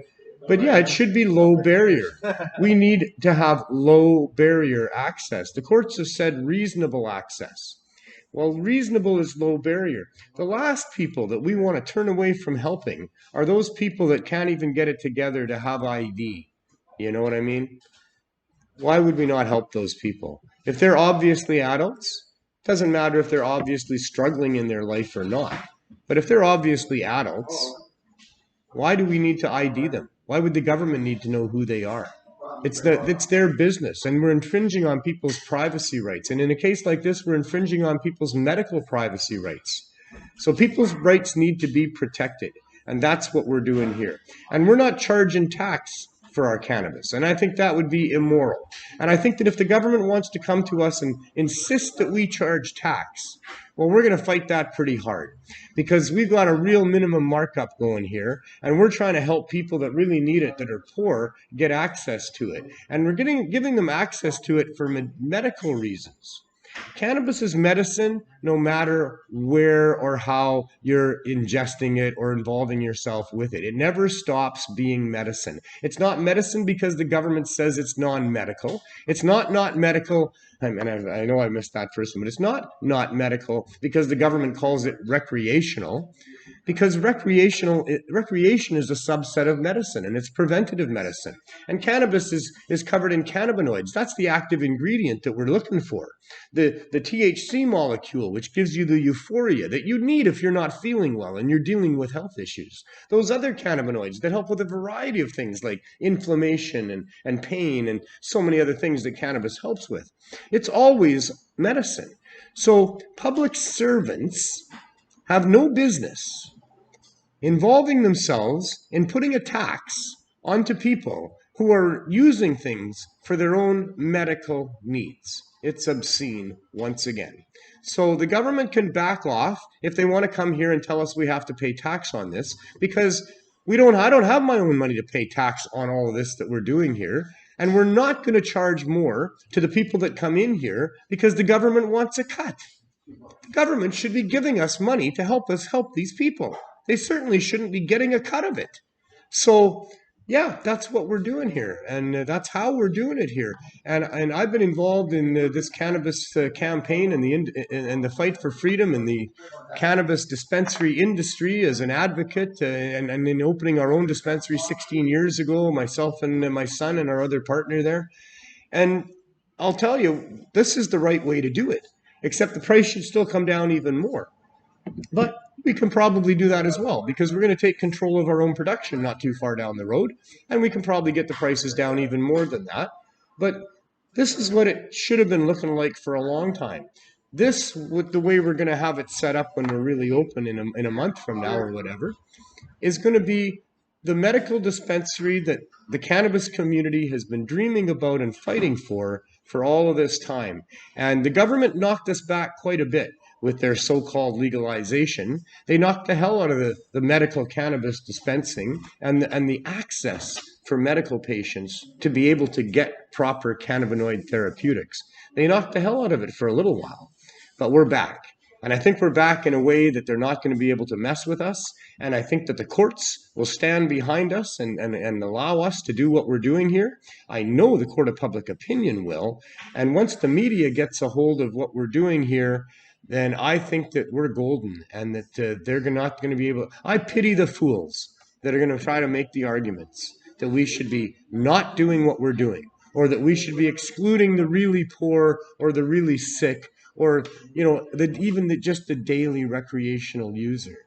it should be low barrier. We need to have low barrier access. The courts have said reasonable access. Well, reasonable is low barrier. The last people that we want to turn away from helping are those people that can't even get it together to have ID. You know what I mean? Why would we not help those people? If they're obviously adults, it doesn't matter if they're obviously struggling in their life or not. But if they're obviously adults, why do we need to ID them? Why would the government need to know who they are? It's their business, and we're infringing on people's privacy rights. And in a case like this, we're infringing on people's medical privacy rights. So people's rights need to be protected, and that's what we're doing here. And we're not charging tax for our cannabis, and I think that would be immoral. And I think that if the government wants to come to us and insist that we charge tax, well, we're going to fight that pretty hard, because we've got a real minimum markup going here, and we're trying to help people that really need it, that are poor, get access to it. And we're giving them access to it for medical reasons. Cannabis is medicine no matter where or how you're ingesting it or involving yourself with it. It never stops being medicine. It's not medicine because the government says it's non-medical. It's not medical. I know I missed that first one, but it's not medical because the government calls it recreational. Because recreation is a subset of medicine, and it's preventative medicine. And cannabis is covered in cannabinoids. That's the active ingredient that we're looking for. The THC molecule, which gives you the euphoria that you need if you're not feeling well and you're dealing with health issues. Those other cannabinoids that help with a variety of things like inflammation and pain and so many other things that cannabis helps with. It's always medicine. So public servants have no business involving themselves in putting a tax onto people who are using things for their own medical needs. It's obscene once again. So the government can back off if they want to come here and tell us we have to pay tax on this, because I don't have my own money to pay tax on all of this that we're doing here. And we're not going to charge more to the people that come in here because the government wants a cut. The government should be giving us money to help us help these people. They certainly shouldn't be getting a cut of it. So, yeah, that's what we're doing here, and that's how we're doing it here. And I've been involved in this cannabis campaign and the fight for freedom in the cannabis dispensary industry as an advocate, and in opening our own dispensary 16 years ago, myself and my son and our other partner there. And I'll tell you, this is the right way to do it, except the price should still come down even more. But we can probably do that as well, because we're going to take control of our own production not too far down the road, and we can probably get the prices down even more than that. But this is what it should have been looking like for a long time. This, with the way we're going to have it set up when we're really open in a month from now or whatever, is going to be the medical dispensary that the cannabis community has been dreaming about and fighting for all of this time. And the government knocked us back quite a bit with their so-called legalization. They knocked the hell out of the medical cannabis dispensing and the access for medical patients to be able to get proper cannabinoid therapeutics. They knocked the hell out of it for a little while, but we're back. And I think we're back in a way that they're not going to be able to mess with us. And I think that the courts will stand behind us and allow us to do what we're doing here. I know the court of public opinion will. And once the media gets a hold of what we're doing here, then I think that we're golden and that they're not going to be able. I pity the fools that are going to try to make the arguments that we should be not doing what we're doing, or that we should be excluding the really poor or the really sick, or just the daily recreational user.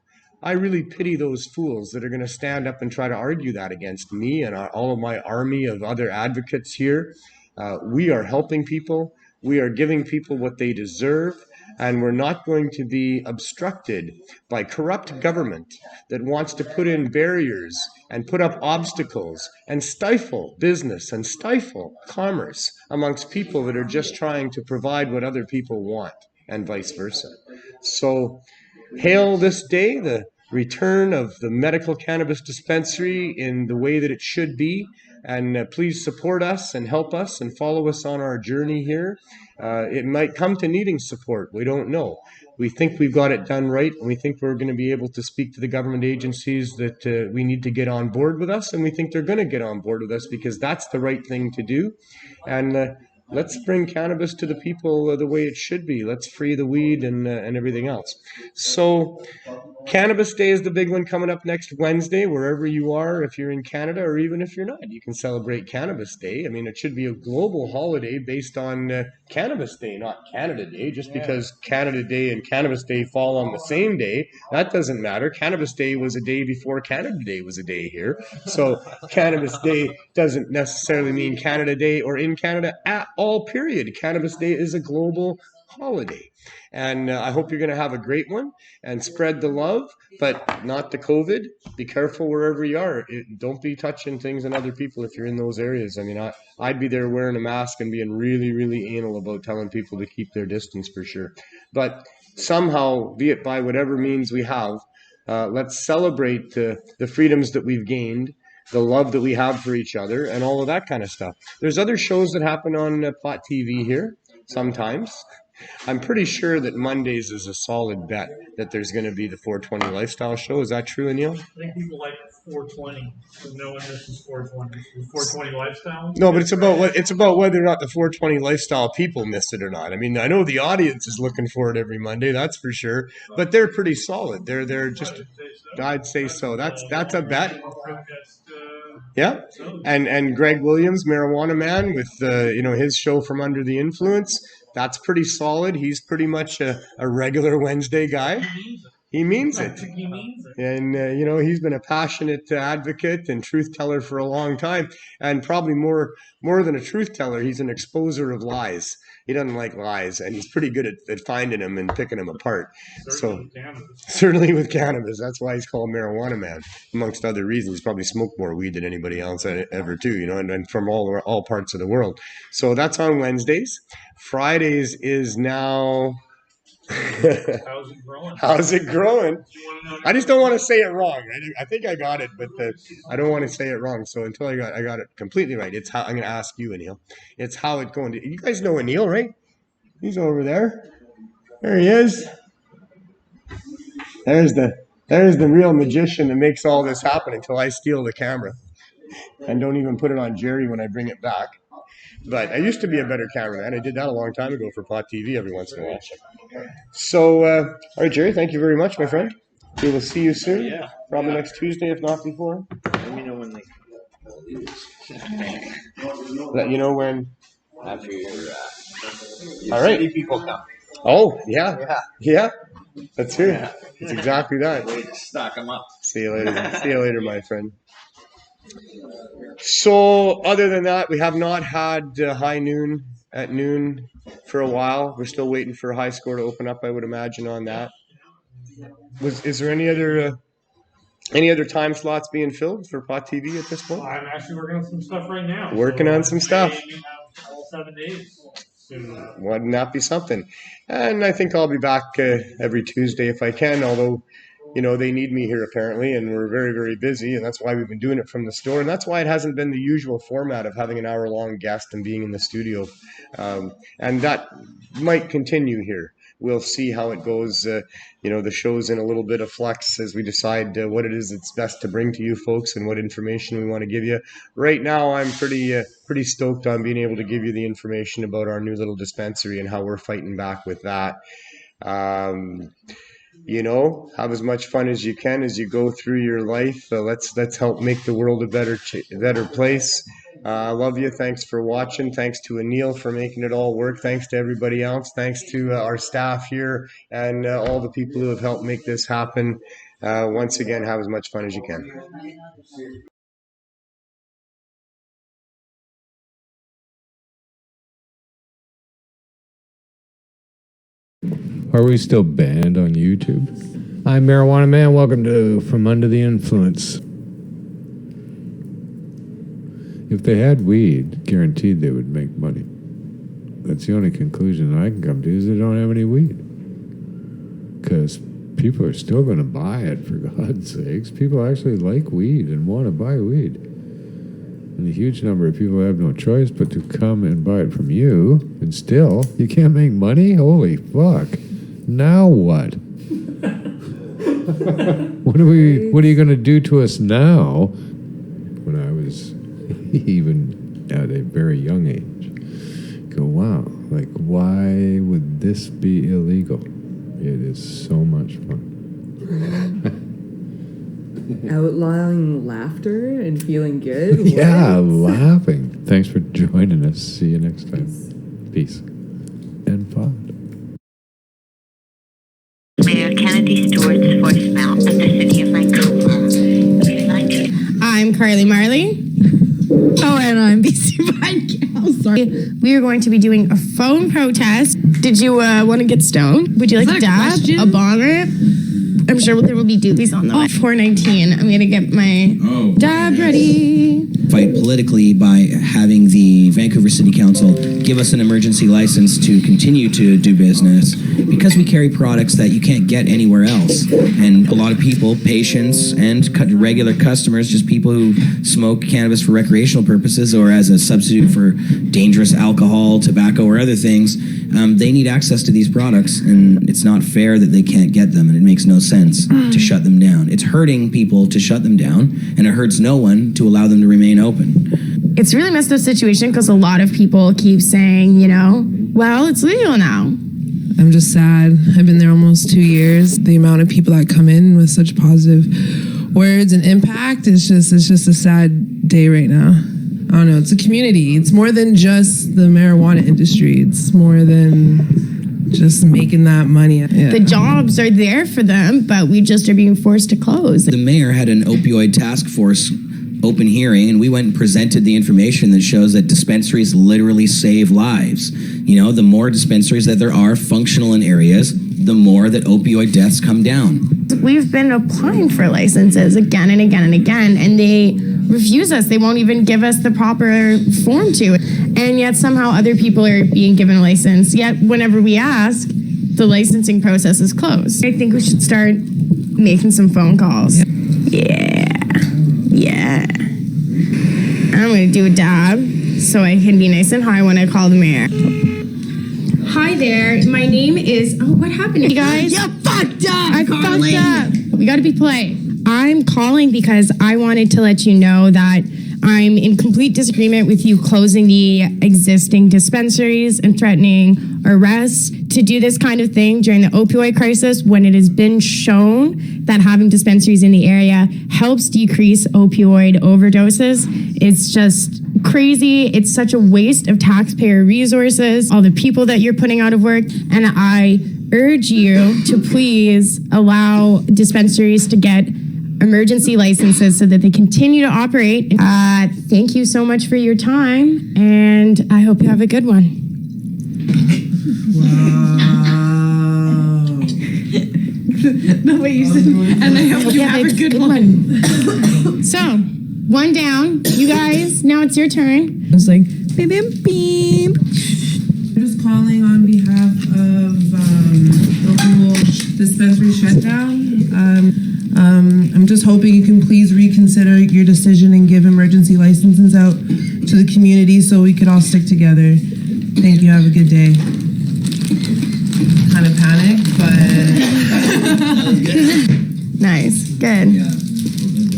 I really pity those fools that are going to stand up and try to argue that against me and all of my army of other advocates here. We are helping people. We are giving people what they deserve. And we're not going to be obstructed by corrupt government that wants to put in barriers and put up obstacles and stifle business and stifle commerce amongst people that are just trying to provide what other people want, and vice versa. So hail this day, the return of the medical cannabis dispensary in the way that it should be. And please support us and help us and follow us on our journey here. It might come to needing support. We don't know. We think we've got it done right, and we think we're going to be able to speak to the government agencies that we need to get on board with us, and we think they're going to get on board with us because that's the right thing to do. And let's bring cannabis to the people the way it should be. Let's free the weed and everything else. So Cannabis Day is the big one coming up next Wednesday, wherever you are, if you're in Canada or even if you're not. You can celebrate Cannabis Day. I mean, it should be a global holiday based on Cannabis Day, not Canada Day. Just because Canada Day and Cannabis Day fall on the same day, that doesn't matter. Cannabis Day was a day before Canada Day was a day here. So Cannabis Day doesn't necessarily mean Canada Day or in Canada at all, period. Cannabis Day is a global holiday. And I hope you're going to have a great one and spread the love, but not the COVID. Be careful wherever you are. Don't be touching things and other people if you're in those areas. I mean, I'd be there wearing a mask and being really, really anal about telling people to keep their distance for sure. But somehow, be it by whatever means we have, let's celebrate the freedoms that we've gained, the love that we have for each other, and all of that kind of stuff. There's other shows that happen on Pot TV here sometimes. I'm pretty sure that Mondays is a solid bet that there's going to be the 420 Lifestyle Show. Is that true, Neil? I think people like 420, so no one misses 420. 420 Lifestyle? No, but it's about whether or not the 420 Lifestyle people miss it or not. I mean, I know the audience is looking for it every Monday, that's for sure. But they're pretty solid. They're just, I'd say so. That's a bet. Yeah, and Greg Williams, Marijuana Man, with his show From Under the Influence. That's pretty solid. He's pretty much a regular Wednesday guy. He means it. He means it. And, he's been a passionate advocate and truth teller for a long time. And probably more than a truth teller, he's an exposer of lies. He doesn't like lies, and he's pretty good at finding them and picking them apart. Certainly with cannabis. That's why he's called Marijuana Man, amongst other reasons. He's probably smoked more weed than anybody else ever too, and from all parts of the world. So that's on Wednesdays. Fridays is now... How's it growing? How's it growing? I just don't want to say it wrong. I think I got it, but I don't want to say it wrong. So until I got it completely right, it's how I'm going to ask you, Anil. It's how it's going to. You guys know Anil, right? He's over there. There he is. There's the real magician that makes all this happen until I steal the camera and don't even put it on Jerry when I bring it back. But I used to be a better cameraman. I did that a long time ago for Pot TV every once in a while. So, all right, Jerry, thank you very much, my friend. We will see you soon. Yeah. Probably next Tuesday, if not before. Let me know when they... Let you know when after your All right. city people come. Oh, yeah. Yeah. Yeah. That's it. Yeah. It's exactly that. Way to stock them up. See you later. See you later, my friend. So, other than that, we have not had high noon at noon for a while. We're still waiting for a high score to open up, I would imagine, on that. Is there any other time slots being filled for Pot TV at this point? I'm actually working on some stuff right now. Working on some stuff. We have all 7 days. So, Wouldn't that be something? And I think I'll be back every Tuesday if I can, although, they need me here apparently, and we're very, very busy, and that's why we've been doing it from the store, and that's why it hasn't been the usual format of having an hour-long guest and being in the studio. And that might continue here. We'll see how it goes. The show's in a little bit of flux as we decide what it is that's best to bring to you folks and what information we want to give you. Right now, I'm pretty stoked on being able to give you the information about our new little dispensary and how we're fighting back with that. Have as much fun as you can as you go through your life. Let's help make the world a better place. I love you. Thanks for watching. Thanks to Anil for making it all work. Thanks to everybody else. Thanks to our staff here and all the people who have helped make this happen. Once again, have as much fun as you can. Are we still banned on YouTube? I'm Marijuana Man. Welcome to From Under the Influence. If they had weed, guaranteed they would make money. That's the only conclusion I can come to, is they don't have any weed. Because people are still going to buy it, for God's sakes. People actually like weed and want to buy weed. And a huge number of people have no choice but to come and buy it from you, and still, you can't make money? Holy fuck. Now what? What are you going to do to us now? When I was even at a very young age, go, wow, like, why would this be illegal? It is so much fun. Outlawing laughter and feeling good? Yeah, laughing. Thanks for joining us. See you next time. Peace. And pod. Mayor Kennedy Stewart's voicemail of the city of Vancouver. I'm Carly Marley. Oh, and I'm BC Podcast. Sorry. We are going to be doing a phone protest. Did you want to get stoned? Would you like a dab? A bonnet? I'm sure there will be doobies on the way. 419. I'm going to get my dab ready. Fight politically by having the Vancouver City Council give us an emergency license to continue to do business because we carry products that you can't get anywhere else. And a lot of people, patients and regular customers, just people who smoke cannabis for recreational purposes or as a substitute for dangerous alcohol, tobacco, or other things, they need access to these products, and it's not fair that they can't get them, and it makes no sense to shut them down. It's hurting people to shut them down, and it hurts no one to allow them to remain open. It's a really messed up situation because a lot of people keep saying, well, it's legal now. I'm just sad. I've been there almost 2 years. The amount of people that come in with such positive words and impact, it's just a sad day right now. I don't know, it's a community. It's more than just the marijuana industry. It's more than just making that money. Yeah. The jobs are there for them, but we just are being forced to close. The mayor had an opioid task force open hearing, and we went and presented the information that shows that dispensaries literally save lives. The more dispensaries that there are functional in areas, the more that opioid deaths come down. We've been applying for licenses again and again and again, and they refuse us. They won't even give us the proper form to it. And yet somehow other people are being given a license. Yet whenever we ask, the licensing process is closed. I think we should start making some phone calls. Yeah. I'm going to do a dab so I can be nice and high when I call the mayor. Hi there. My name is... Oh, what happened, you guys? You fucked up, I Carly. fucked up. We got to be polite. I'm calling because I wanted to let you know that I'm in complete disagreement with you closing the existing dispensaries and threatening arrests to do this kind of thing during the opioid crisis when it has been shown that having dispensaries in the area helps decrease opioid overdoses. It's just crazy. It's such a waste of taxpayer resources, all the people that you're putting out of work. And I urge you to please allow dispensaries to get emergency licenses so that they continue to operate. Thank you so much for your time, and I hope you have a good one. No, what you said. And I hope you have a good one. So, one down. You guys, now it's your turn. I was like, beep, beep, beep. I'm just calling on behalf of the whole dispensary shutdown. I'm just hoping you can please reconsider your decision and give emergency licenses out to the community so we could all stick together. Thank you. Have a good day. Kind of panicked, but Nice. Good.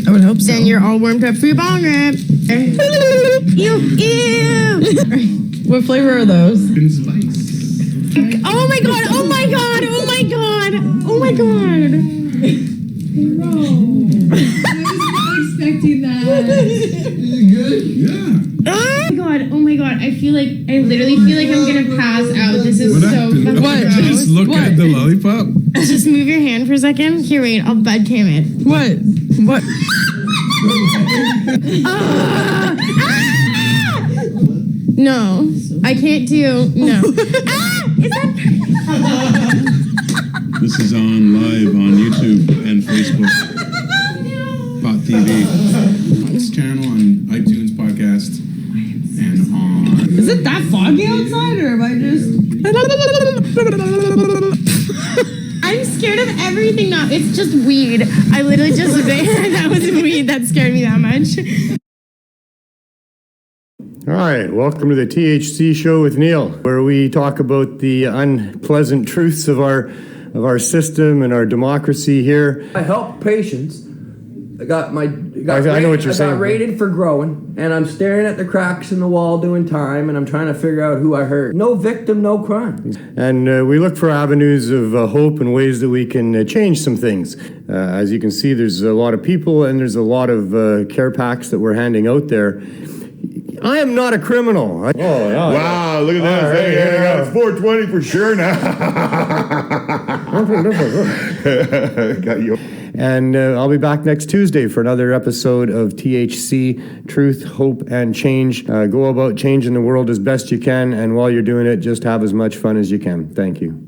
I would hope so. Then you're all warmed up for your bong rip. Ew, ew. What flavor are those? Oh my god, oh my god, oh my god, oh my god. No. I was not expecting that. Good? Yeah. Oh my god, I literally feel like I'm gonna pass out. This is so fucking gross. Just look at the lollipop. Just move your hand for a second. Here, wait, I'll bud cam it. What? What? No, I can't do, no. Is that... This is on live on YouTube and Facebook. Pot TV. This channel on iTunes podcast and on. Is it that foggy outside, or am I just? I'm scared of everything now. It's just weed. I literally just that was weed that scared me that much. All right, welcome to the THC show with Neil, where we talk about the unpleasant truths of our system and our democracy here. I help patients. I know what you're saying. I got rated for growing, and I'm staring at the cracks in the wall doing time, and I'm trying to figure out who I hurt. No victim, no crime. And we look for avenues of hope and ways that we can change some things. As you can see, there's a lot of people, and there's a lot of care packs that we're handing out there. I am not a criminal. Wow, look at that. It's 420 for sure now. Got you. And I'll be back next Tuesday for another episode of THC, Truth, Hope, and Change. Go about changing the world as best you can, and while you're doing it, just have as much fun as you can. Thank you.